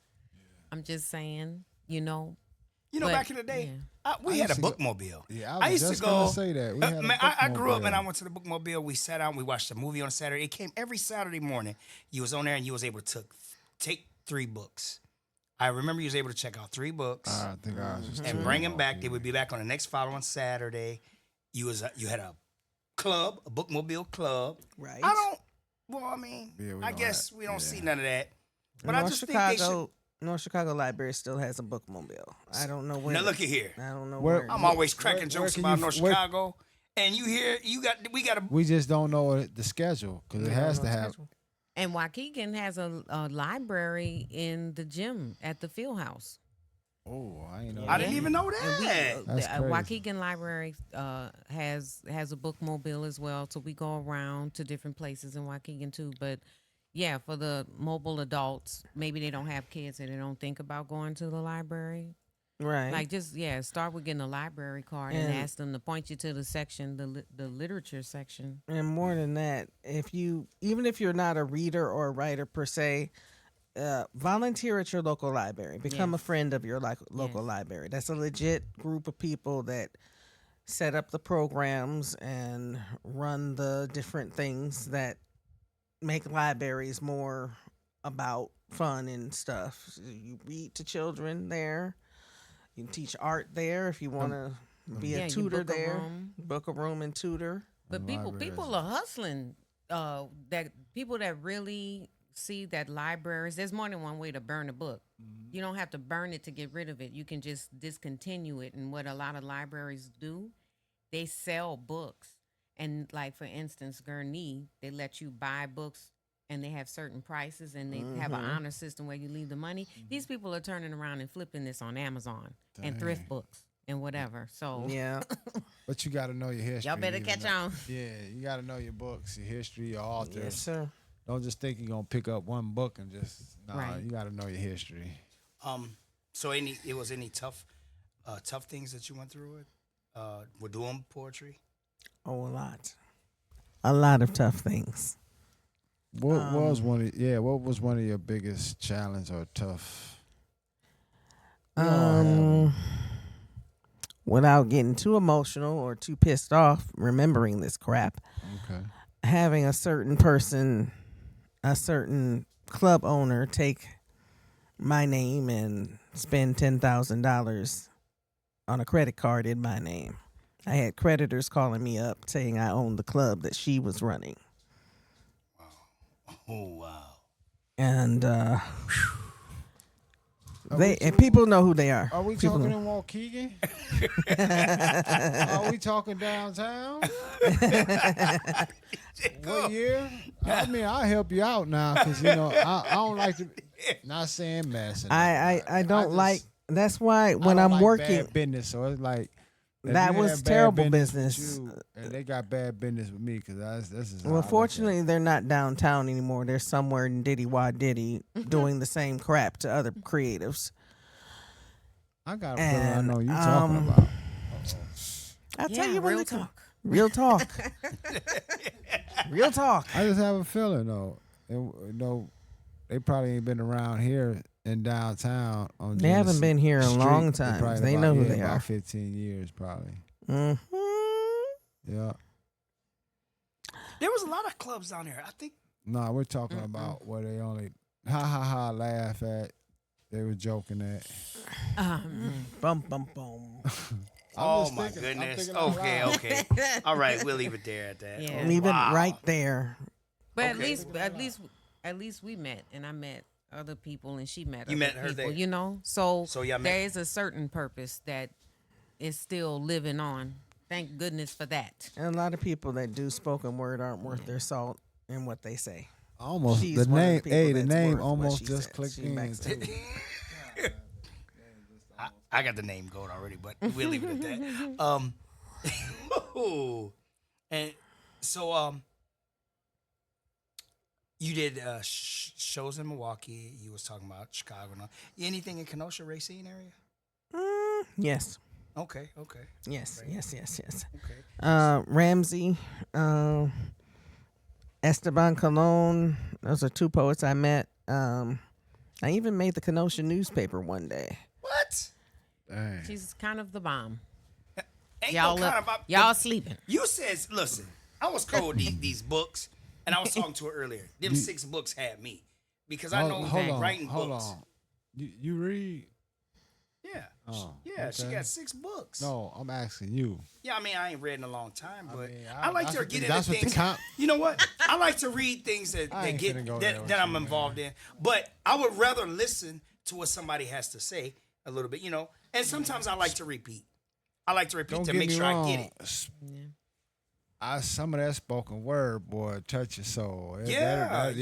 I'm just saying, But, back in the day, we had a bookmobile. Yeah, I used to go. Say that. We had a Man, I grew up bookmobile. and I went to the bookmobile. We sat down, we watched a movie on Saturday. It came every Saturday morning. You was on there and you was able to take 3 books. I remember you was able to check out 3 books I think I was just and bring them back. They would be back on the next following Saturday. You had a club, a bookmobile club. Right. I guess we don't see none of that. But North I just think they should. North Chicago Library still has a bookmobile. I don't know where. Now look at here. I don't know Where- where. I'm always cracking where jokes can about you- North where- Chicago, and we got a. We just don't know the schedule because it has to have. And Waukegan has a library in the gym at the field house. Oh, I ain't know. I didn't even know And that. That's the crazy. Waukegan Library has a bookmobile as well, so we go around to different places in Waukegan too. But yeah, for the mobile adults, maybe they don't have kids and they don't think about going to the library. Right. Like start with getting a library card and ask them to point you to the section, the literature section. And more than that, even if you're not a reader or a writer per se, volunteer at your local library. Become a Yes. friend of your local Yes. library. That's a legit group of people that set up the programs and run the different things that make libraries more about fun and stuff. You read to children there. You can teach art there if you want to be Yeah, a you tutor book a there. room. Book a room and tutor. But people are hustling. That people that really see that libraries, there's more than one way to burn a book. You don't have to burn it to get rid of it. You can just discontinue it. And what a lot of libraries do, they sell books. And like for instance, Gurnee, they let you buy books and they have certain prices and they have an honor system where you leave the money. These people are turning around and flipping this on Amazon and thrift books and whatever. So Yeah. But you got to know your history. y'all better catch on. Yeah, you got to know your books, your history, your authors. Yes, sir. Don't just think you're gonna pick up one book and just Right. You got to know your history. So it was any tough things that you went through with doing poetry? Oh, a lot. A lot of tough things. What was one of your biggest challenge or tough? Without getting too emotional or too pissed off remembering this crap, Okay. having a certain person, a certain club owner take my name and spend $10,000 on a credit card in my name. I had creditors calling me up saying I owned the club that she was running. Oh wow! And people know who they are. Are we People talking know. in Waukegan? Are we talking downtown? What year? I mean, I'll help you out now because I don't like to. Not saying mess. I don't like. That's why when I don't I'm like working, bad business, so it's like if that you was have bad terrible with business. you, and they got bad business with me because this is. how I Well, look at it. fortunately, they're not downtown anymore. They're somewhere in Diddy Wah Diddy doing the same crap to other creatives. I got a feeling I know you And, talking about. I'll tell you when real to come. talk. Real talk. Real talk. I just have a feeling though, they probably ain't been around here in downtown. They haven't been here a long time. probably They about- know who yeah, they about are. 15 years probably. Hmm. Yeah. There was a lot of clubs down there. I think No, we're talking about where they only laugh at. They were joking at. Bum bum bum. Oh just my thinking- I'm goodness. thinking out Okay, loud. okay. All right, we'll leave it there at that. Yeah. Oh, Leave wow. it right there. But Okay. at least we met, and I met other people, and she met. You other met her people, there. So So y'all met- there is a certain purpose that is still living on. Thank goodness for that. And a lot of people that do spoken word aren't worth their salt in what they say. Almost She's the one of the name. people Hey, the that's name worth what almost she just said. clicked She in. backs too. I got the name going already, but we'll leave it at that. And so You did shows in Milwaukee. You was talking about Chicago. And all. Anything in Kenosha, Racine area? Yes. Okay. Yes. Okay. Ramsey, Esteban Colon. Those are two poets I met. I even made the Kenosha newspaper one day. What? Dang. She's kind of the bomb. Ain't Y'all, no kind of y'all sleeping. You said, listen, I was cold these books, and I was talking to her earlier. Them 6 books had me because I know writing books. Hold on. You read? Yeah. Oh, yeah, she okay. got 6 books. No, I'm asking you. Yeah, I mean, I ain't read in a long time, but mean, I like to get into that's what the things. You know what? I like to read things that ain't finna go there with that I'm you, involved in. But I would rather listen to what somebody has to say a little bit, And sometimes I like to repeat. I like to repeat Don't to get make me sure wrong. I get it. Some of that spoken word, boy, touch your soul. Yeah.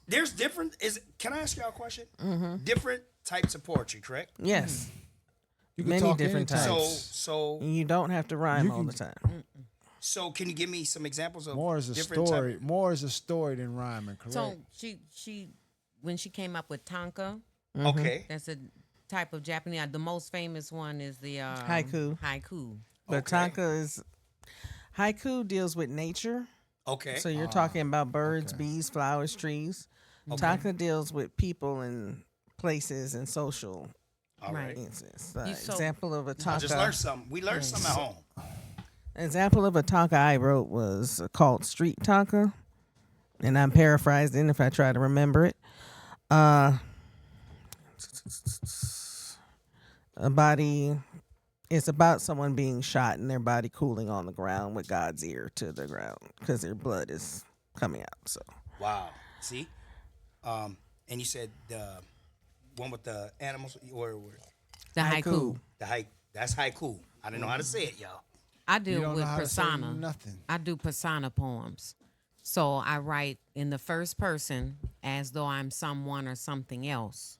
There's different. Can I ask y'all a question? Mm-hmm. Different types of poetry, correct? Yes. You can Many talk different anytime. types. So And you don't have to rhyme all the time. So can you give me some examples of More is a different story. type- More is a story than rhyming, correct? So she when she came up with Tanka, Okay. that's a type of Japanese. The most famous one is the Haiku. Haiku. But haiku deals with nature. Okay. So you're talking about birds, bees, flowers, trees. Tanka deals with people and places and social All right. instances. So- Example of a I Tanka. just learned something. We learned something at home. Example of a Tanka I wrote was called Street Tanka, and I'm paraphrasing if I try to remember it. It's about someone being shot and their body cooling on the ground with God's ear to the ground because their blood is coming out. So Wow. See? And you said the one with the animals or The haiku. the haiku. That's haiku. I didn't know how to say it, y'all. I You deal don't with know how to say persona. nothing. I do persona poems. So I write in the first person as though I'm someone or something else.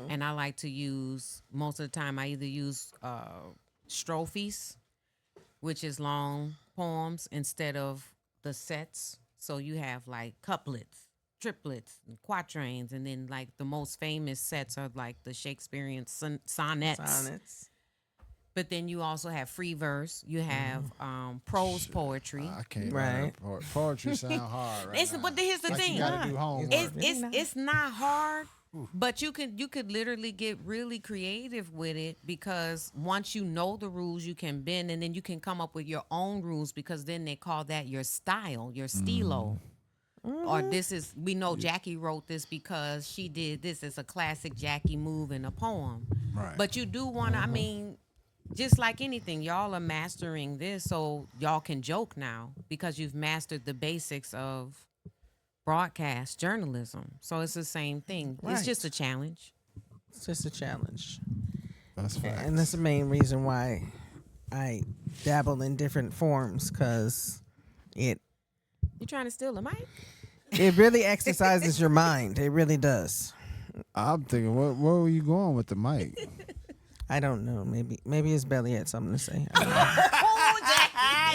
And I like to use, most of the time, I either use strophes, which is long poems, instead of the sets. So you have like couplets, triplets, and quatrains. And then like the most famous sets are like the Shakespearean sonnets. But then you also have free verse. You have prose poetry. I can't Right. write poetry sound hard right now. But here's the Like thing. you gotta do homework. It's not hard, but you could literally get really creative with it because once you know the rules, you can bend, and then you can come up with your own rules because then they call that your style, your stilo. Or we know Jackie wrote this because she did this. It's a classic Jackie move in a poem. Right. But you do want to, I mean, just like anything, y'all are mastering this so y'all can joke now because you've mastered the basics of broadcast journalism. So it's the same thing. It's Right. just a challenge. it's just a challenge. That's facts. And that's the main reason why I dabble in different forms because You trying to steal a mic? it really exercises your mind. It really does. I'm thinking, where were you going with the mic? I don't know. Maybe his belly had something to say.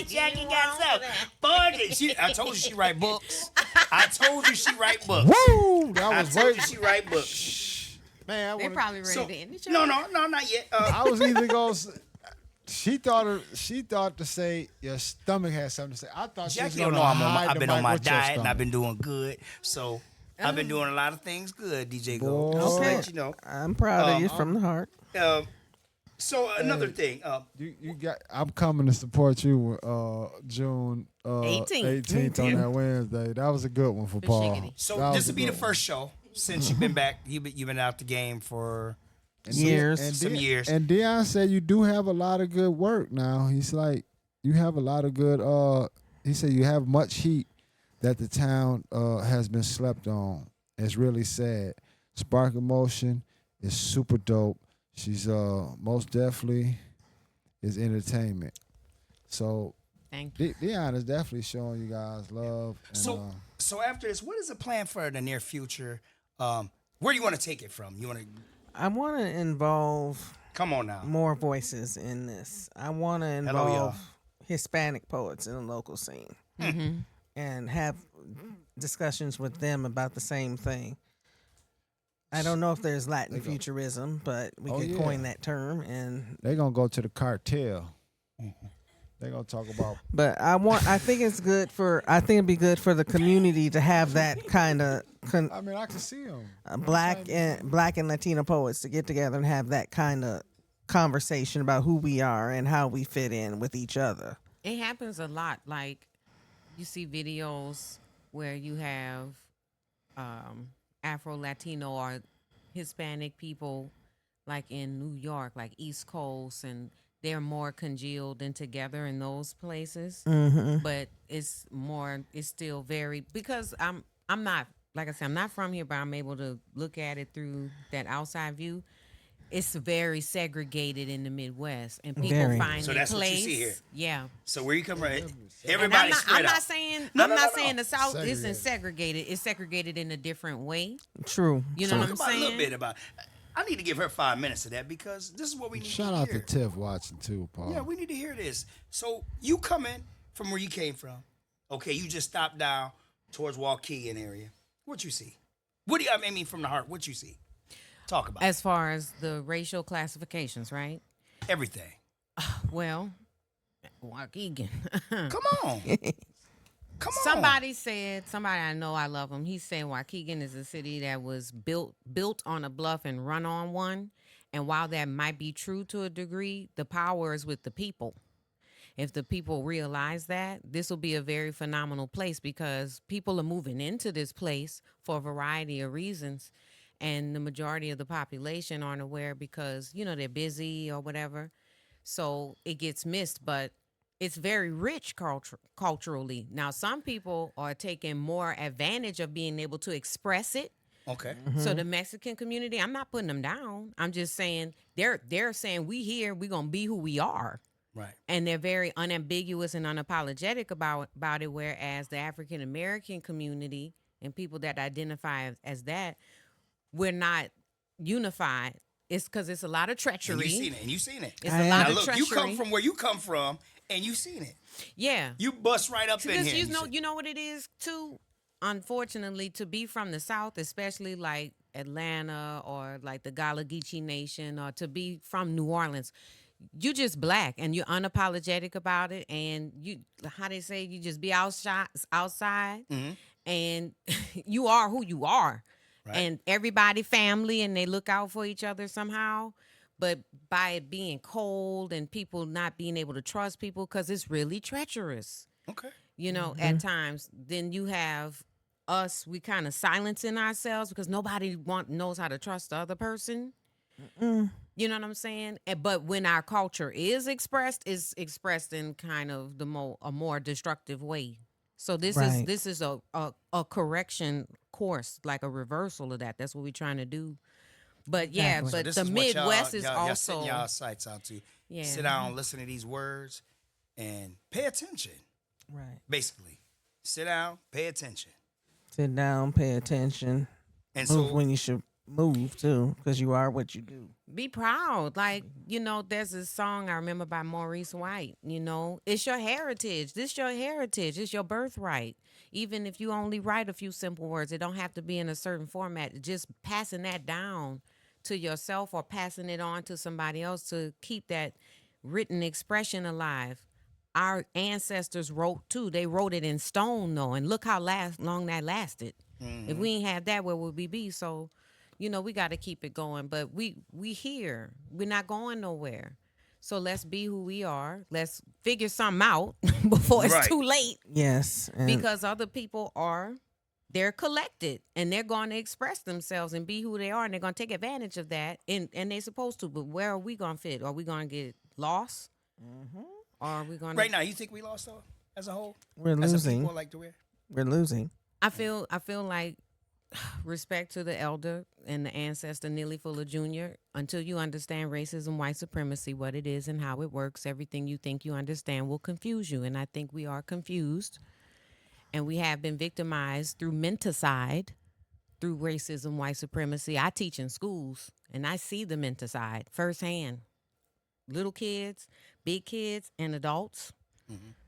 Jackie got something. I told you she write books. I told you she write books. Woo! That I was told wait. you she write books. Man, They probably ready So, to end each no, other. not yet. I was either going to she thought to say your stomach had something to say. I thought she was Jackie going don't to know hide I've the been mic on my with your diet and I've stomach. been doing good. So I've been doing a lot of things good, DJ Gold. Boy. Just to Okay. let you know. I'm proud of you from the heart. So another thing. You got. I'm coming to support you. June 18th on that Wednesday. That was a good one for Paul. shiggity. So That this was a will be the good one. first show since you've been back. You've been out the game for Years. some years. And Deion said you do have a lot of good work now. He's like, you have a lot of good. He said you have much heat that the town has been slept on. It's really sad. Spark Emotion is super dope. She's most definitely is entertainment. So Thank you. Deion is definitely showing you guys love. And, So after this, what is the plan for the near future? Where do you want to take it from? You want to I want to involve come on now? more voices in this. I want to Hello, y'all. involve Hispanic poets in the local scene and have discussions with them about the same thing. I don't know if there's Latin futurism, but we could coin that term. And They're gonna go to the cartel. They're gonna talk about. but I think it's good for. I think it'd be good for the community to have that kind of. I mean, I can see them. Black and Latino poets to get together and have that kind of conversation about who we are and how we fit in with each other. It happens a lot. Like you see videos where you have Afro Latino or Hispanic people like in New York, like East Coast, and they're more congealed and together in those places. But it's still very, because I'm not, like I said, I'm not from here, but I'm able to look at it through that outside view. It's very segregated in the Midwest, and people find so their that's place. What you see here. Yeah. So where you come from? Everybody's spread out. I'm not saying the South isn't segregated. It's segregated in a different way. True. You know what I'm Talk about saying? a little bit about. I need to give her 5 minutes of that because this is what we need Shout to out hear. to Tiff watching too, Paul. Yeah, we need to hear this. So you coming from where you came from? Okay, you just stopped down towards Waukegan area. What you see? What do you? I mean, from the heart, what you see? Talk about As far as the racial classifications, right? everything. Well, Waukegan. Come on. Come on. Somebody I know, I love him. He said Waukegan is a city that was built on a bluff and run on one. And while that might be true to a degree, the power is with the people. If the people realize that, this will be a very phenomenal place because people are moving into this place for a variety of reasons. And the majority of the population aren't aware because, they're busy or whatever. So it gets missed, but it's very rich culturally. Now, some people are taking more advantage of being able to express it. Okay. So the Mexican community, I'm not putting them down. I'm just saying they're saying we here, we're going to be who we are. Right. And they're very unambiguous and unapologetic about it, whereas the African American community and people that identify as that, we're not unified. It's because it's a lot of treachery. And you seen it. It's a lot now of look, treachery. you come from where you come from, and you seen it. Yeah. You bust right up in Because here. you know what it is too. Unfortunately, to be from the South, especially like Atlanta or like the Gullah Geechee Nation, or to be from New Orleans, you just black and you're unapologetic about it, and you, how they say, you just be outside, and you are who you are. Right. And everybody family, and they look out for each other somehow. But by it being cold and people not being able to trust people because it's really treacherous. Okay. At times, then you have us, we kind of silencing ourselves because nobody knows how to trust the other person. You know what I'm saying? But when our culture is expressed, it's expressed in kind of a more destructive way. So this is a correction course, like a reversal of that. That's what we're trying to do. But yeah, So but this the is what Midwest is y'all also setting y'all sights out to. Yeah. Sit down, listen to these words, and pay attention. Right. Basically, sit down, pay attention. Sit down, pay attention, and move when you should move too, because you are what you do. Be proud. Like, there's this song I remember by Maurice White, it's your heritage. This your heritage. It's your birthright. Even if you only write a few simple words, it don't have to be in a certain format. Just passing that down to yourself or passing it on to somebody else to keep that written expression alive. Our ancestors wrote too. They wrote it in stone though, and look how long that lasted. Mm-hmm. If we ain't had that, where would we be? So, we got to keep it going. But we here. We're not going nowhere. So let's be who we are. Let's figure something out before it's too late. Yes. Because other people they're collected and they're going to express themselves and be who they are, and they're going to take advantage of that. And they're supposed to. But where are we going to fit? Are we going to get lost? Mm-hmm. Or are we going to... Right now, you think we lost though, as a whole? We're losing. People like to wear? We're losing. I feel like respect to the elder and the ancestor Neely Fuller Jr. Until you understand racism, white supremacy, what it is and how it works, everything you think you understand will confuse you. And I think we are confused. And we have been victimized through menticide, through racism, white supremacy. I teach in schools, and I see the menticide firsthand. Little kids, big kids, and adults.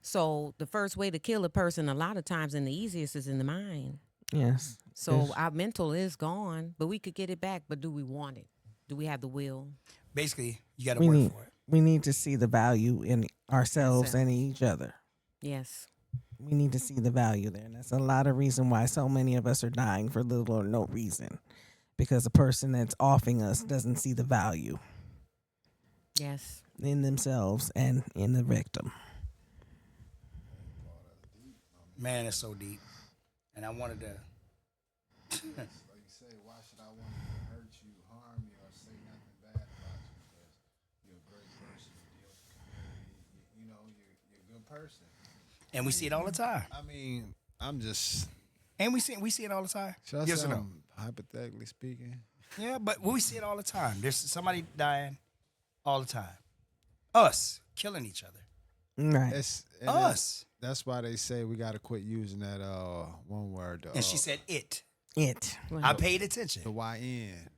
So the first way to kill a person, a lot of times, and the easiest, is in the mind. Yes. So Yes. our mental is gone, but we could get it back. But do we want it? Do we have the will? Basically, you got to We work need for it. we need to see the value in ourselves and Ourselves. each other. Yes. We need to see the value there. And that's a lot of reason why so many of us are dying for little or no reason. Because the person that's offing us doesn't see the value Yes. in themselves and in the victim. Man, it's so deep. And I wanted to. Like you say, why should I want to hurt you, harm you, or say nothing bad about you? Because you're a great person, you deal with the community, you know, you're a good person. And we see it all the time. I mean, I'm just. And we see it all the time. Should I Yes say or no? I'm hypothetically speaking? Yeah, but we see it all the time. There's somebody dying all the time. Us killing each other. Right. Us. That's why they say we got to quit using that one word. And she said it. It. I paid attention. the YN.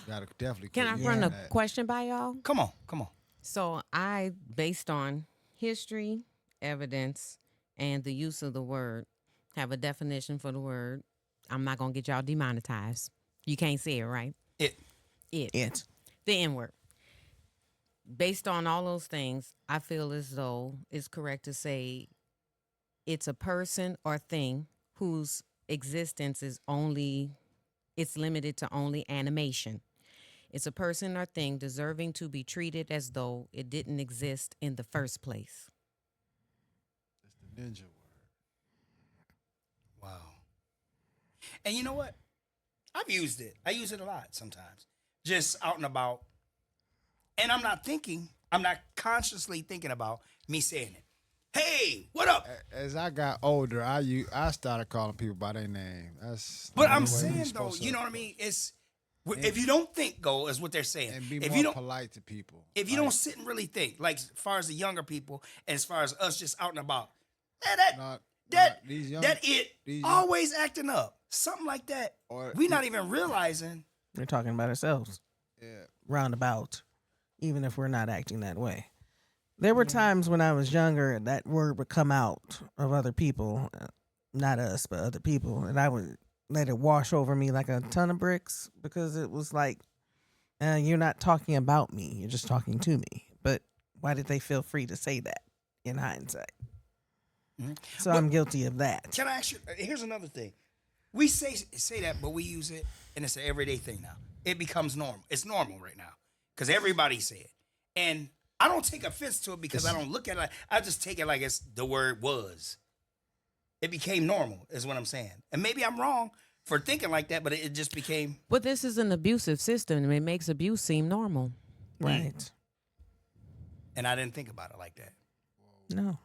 Got to definitely. Can quit I run a using that. question by y'all? Come on. So I, based on history, evidence, and the use of the word, have a definition for the word. I'm not gonna get y'all demonetized. You can't say it, right? It. It. The N word. Based on all those things, I feel as though it's correct to say it's a person or thing whose existence is it's limited to only animation. It's a person or thing deserving to be treated as though it didn't exist in the first place. It's the ninja word. Wow. And you know what? I've used it. I use it a lot sometimes. Just out and about. And I'm not consciously thinking about me saying it. Hey, what up? As I got older, I started calling people by their name. That's But the I'm way you're saying though, supposed you to- know what I mean? It's if you don't think, go is what they're saying. and be if more you don't, polite to people. if you Like, don't sit and really think, like as far as the younger people, and as far as us just out and about, man, these young- that it these young- always acting up, something like that. Or- We not even realizing. We're talking about ourselves. Yeah. Roundabout. Even if we're not acting that way. There were times when I was younger that word would come out of other people, not us, but other people, and I would let it wash over me like a ton of bricks because it was like, you're not talking about me, you're just talking to me. But why did they feel free to say that in hindsight? So I'm guilty of that. Can I ask you? Here's another thing. We say that, but we use it, and it's an everyday thing now. It becomes normal. It's normal right now because everybody say it, and I don't take offense to it because I don't look at it. I just take it like it's the word was. It became normal, is what I'm saying, and maybe I'm wrong for thinking like that, but it just became. But this is an abusive system, and it makes abuse seem normal. Right. And I didn't think about it like that. No.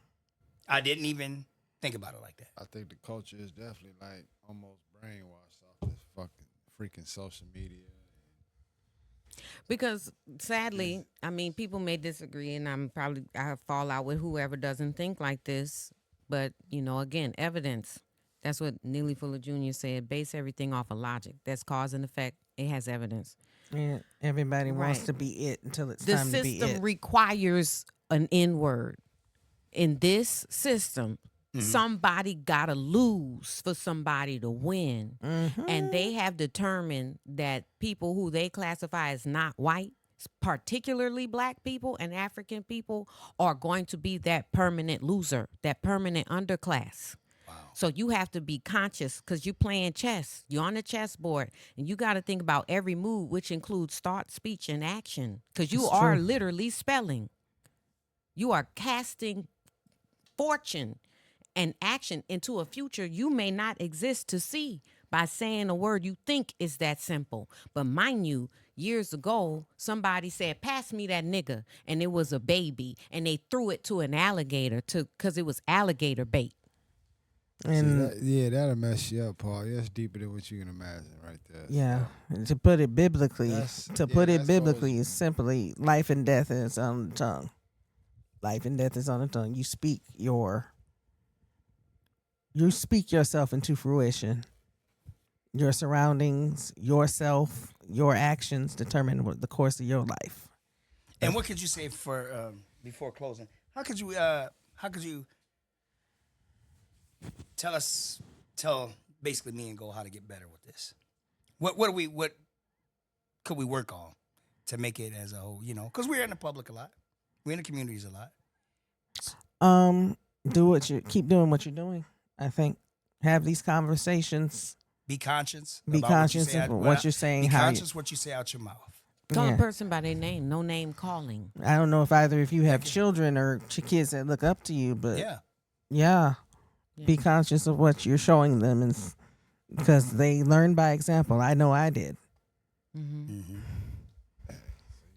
I didn't even think about it like that. I think the culture is definitely like almost brainwashed off this fucking freaking social media. Because sadly, I mean, people may disagree, and I fall out with whoever doesn't think like this. But you know, again, evidence. That's what Neely Fuller Jr. said. Base everything off of logic. That's cause and effect. It has evidence. Yeah, everybody wants Right. to be it until it's The time to be system it. requires an N word. In this system, somebody gotta lose for somebody to win. And they have determined that people who they classify as not white, particularly black people and African people, are going to be that permanent loser, that permanent underclass. So you have to be conscious because you're playing chess. You're on the chessboard, and you got to think about every move, which includes thought, speech, and action, because you It's are true. literally spelling. You are casting fortune and action into a future you may not exist to see by saying a word you think is that simple. But mind you, years ago, somebody said, "Pass me that nigga," and it was a baby, and they threw it to an alligator because it was alligator bait. And That'll mess you up, Paul. That's deeper than what you can imagine, right there. yeah, and to put it biblically, That's- to yeah, put it that's biblically what is simply life and death is on the tongue. Life and death is on the tongue. You speak yourself into fruition. Your surroundings, yourself, your actions determine the course of your life. And what could you say for before closing? How How could you tell basically me and Go how to get better with this? What could we work on to make it as a whole? You know, because we're in the public a lot, we're in the communities a lot. Keep doing what you're doing. I think have these conversations. Be conscious. Be about conscious of what you're saying. Be how conscious what you say out your mouth. Call Yeah. a person by their name, no name calling. I don't know if either of you have children or kids that look up to you, but Yeah. be conscious of what you're showing them, and because they learn by example. I know I did.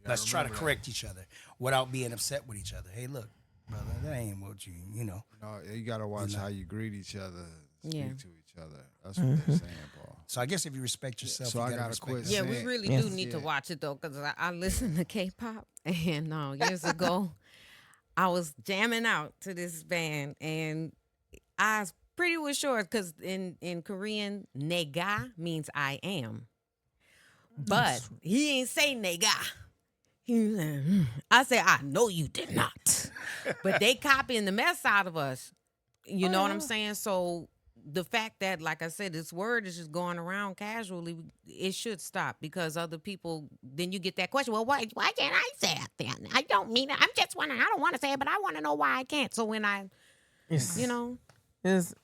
Let's try to correct each other without being upset with each other. Hey, look, brother, that ain't what you know. No, you gotta watch how you greet each other, speak Yeah. to each other. That's what they're saying, Paul. So I guess if you respect yourself, So you I gotta gotta respect quit. Yeah, yourself. we Saying- really Yes. do need to Yeah. watch it though, because I listen to K-pop, and years ago, I was jamming out to this band, and I was pretty sure because in Korean, "nega" means I am, but he ain't say "nega." He said, I say, "I know you did not," but they copying the mess out of us. You know what I'm saying? So the fact that, like I said, this word is just going around casually, it should stop, because other people, then you get that question, well, why can't I say it then? I don't mean it. I'm just wondering, I don't want to say it, but I want to know why I can't. So when I, you know.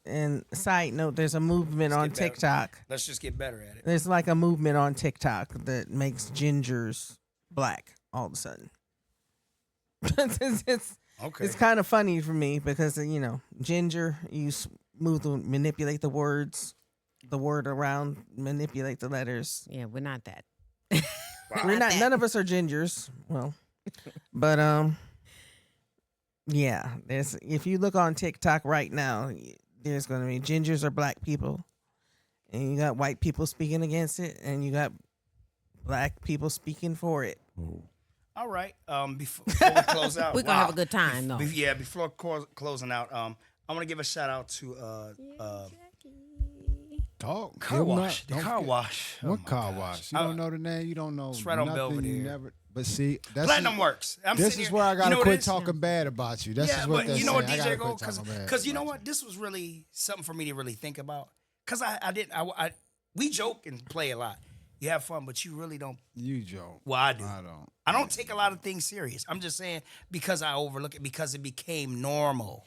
And side note, there's a movement on get better. TikTok. Let's just get better at it. There's like a movement on TikTok that makes gingers black all of a sudden. Okay. It's kind of funny for me because, ginger, you manipulate the words, the word around, manipulate the letters. Yeah, we're not that. We're not, none of us are gingers. Well, but, yeah, if you look on TikTok right now, there's going to be gingers are black people, and you got white people speaking against it, and you got black people speaking for it. All right. Before we close out, We're going to have a good time, though. Before closing out, I want to give a shout out to Talk. car wash. The Don't car forget- wash. Oh What my car gosh. wash? You don't know the name. You don't know. It's right on nothing, Belvedere. you never. But see, that's Platinum Works. This is where I gotta quit talking bad about you. That's Yeah, just what but they're you know what, saying. I DJ gotta Go? quit talking bad Because you know about what? This was really something for me to really think about. Because we joke and play a lot. You have fun, but you really don't. You joke. Well, I do. I don't. I don't take a lot of things serious. I'm just saying because I overlook it because it became normal.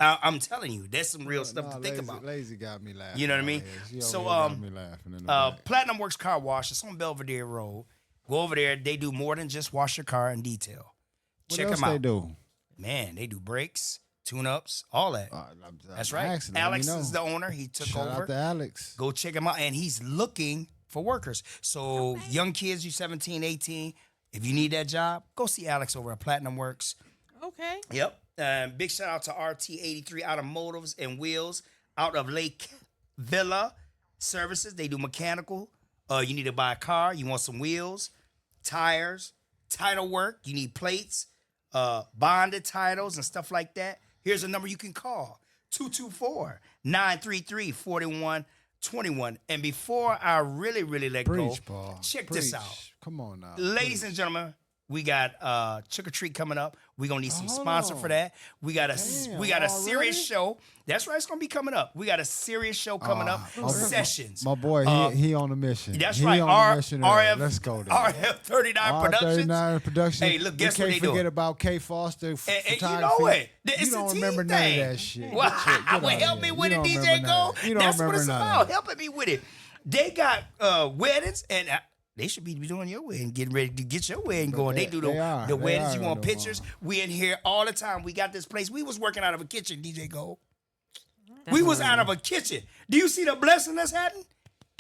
I'm telling you, there's some real stuff to think about. Lazy got me laughing. You know what I mean? She over So, here got me laughing in the back. Platinum Works Car Wash. It's on Belvedere Road. Go over there. They do more than just wash your car in detail. What Check else them out. they do? Man, they do brakes, tune-ups, all that. That's right. Asking, let me Alex know. is the owner. He took Shout over. out to Alex. Go check him out. And he's looking for workers. So young kids, you 17, 18, if you need that job, go see Alex over at Platinum Works. Okay. Yep. Big shout out to RT83 Automotives and Wheels out of Lake Villa Services. They do mechanical. You need to buy a car. You want some wheels, tires, title work. You need plates, bonded titles and stuff like that. Here's a number you can call. 224-933-4121. And before I really let Preach, go, Paul. check Preach. this out. Come on now. Ladies and gentlemen, we got Trick or Treat coming up. We're gonna need some Hold sponsor on. for that. We got a Damn, serious already? show. That's right, it's gonna be coming up. We got a serious show coming up. Sessions. My boy, he on a mission. That's he right. On a mission RF, Let's go there. RF39 Productions. R39 Productions. Hey, look, guess we what can't they forget doing. about K Foster And you photography. know it. It's You a don't team remember none thing. of that shit. Well, Get well, out help of me here. with You it, don't DJ remember none Go. of that. You don't That's what remember it's none of about. that. Helping me with it. They got weddings and. They should be doing your wedding, getting ready to get your wedding going. They do the They weddings. are You want doing pictures? We in here all the time. We got this place. We was working out of a kitchen, DJ Gold. That's We was amazing. out of a kitchen. Do you see the blessing that's happening?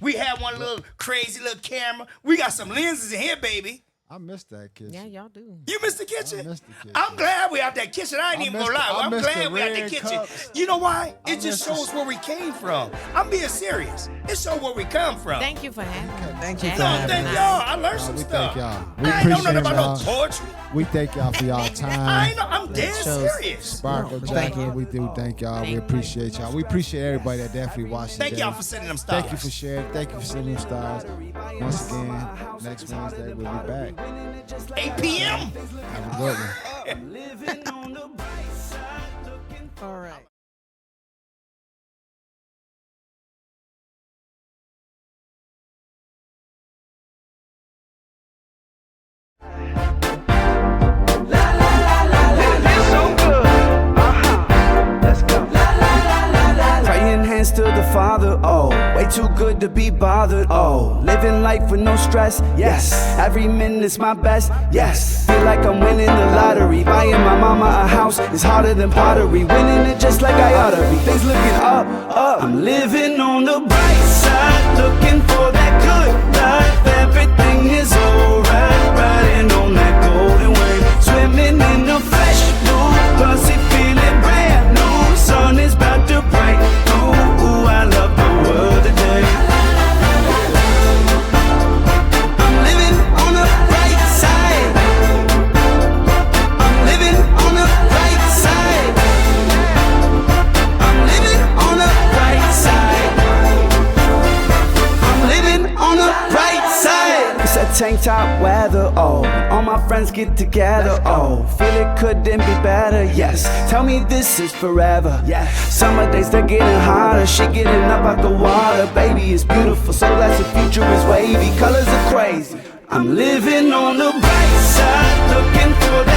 We had one little crazy little camera. We got some lenses in here, baby. I missed that kitchen. Yeah, y'all do. You missed the kitchen? I missed the kitchen. I'm glad we out that kitchen. I ain't I even missed gonna lie. the- I I'm missed glad the we out that red kitchen. cups. You know why? It just missed the- shows where we came from. I'm being serious. It shows where we come from. Thank you for having me. Thank you Jack. for No, having thank us. y'all. I learned some we stuff. thank y'all. We I ain't know nothing appreciate about no y'all. poetry. We thank y'all for y'all time. I ain't know. I'm dead shows- serious. Sparkle, No, thank Jacqueline, you. we do thank y'all. We Thank you. appreciate y'all. We appreciate everybody that definitely watched Thank today. y'all for sending them stars. Thank you for sharing. Thank you for sending them stars. Once again, next Wednesday we'll be back. 8 p.m. Have a good one. Living on the bright too good to be bothered. Oh, living life with no stress. Yes, every minute's my best. Yes, feel like I'm winning the lottery. Buying my mama a house is harder than pottery. Winning it just like I oughta be. Things looking up, up. I'm living on the bright side, looking for that good life. Everything is alright, riding on that golden wave, swimming in the fresh blue, pussy feeling brand new. Sun is about to break through. Ooh, I love the world today. I'm living on the bright side. I'm living on the bright side. I'm living on the bright side. I'm living on the bright side. It's that tank top weather, oh. All my friends get together, oh. Feel it couldn't be better, yes. Tell me this is forever, yeah. Summer days they're getting hotter, shit getting up out the water. Baby, it's beautiful, so that's the future is wavy. Colors are crazy. I'm living on the bright side, looking for that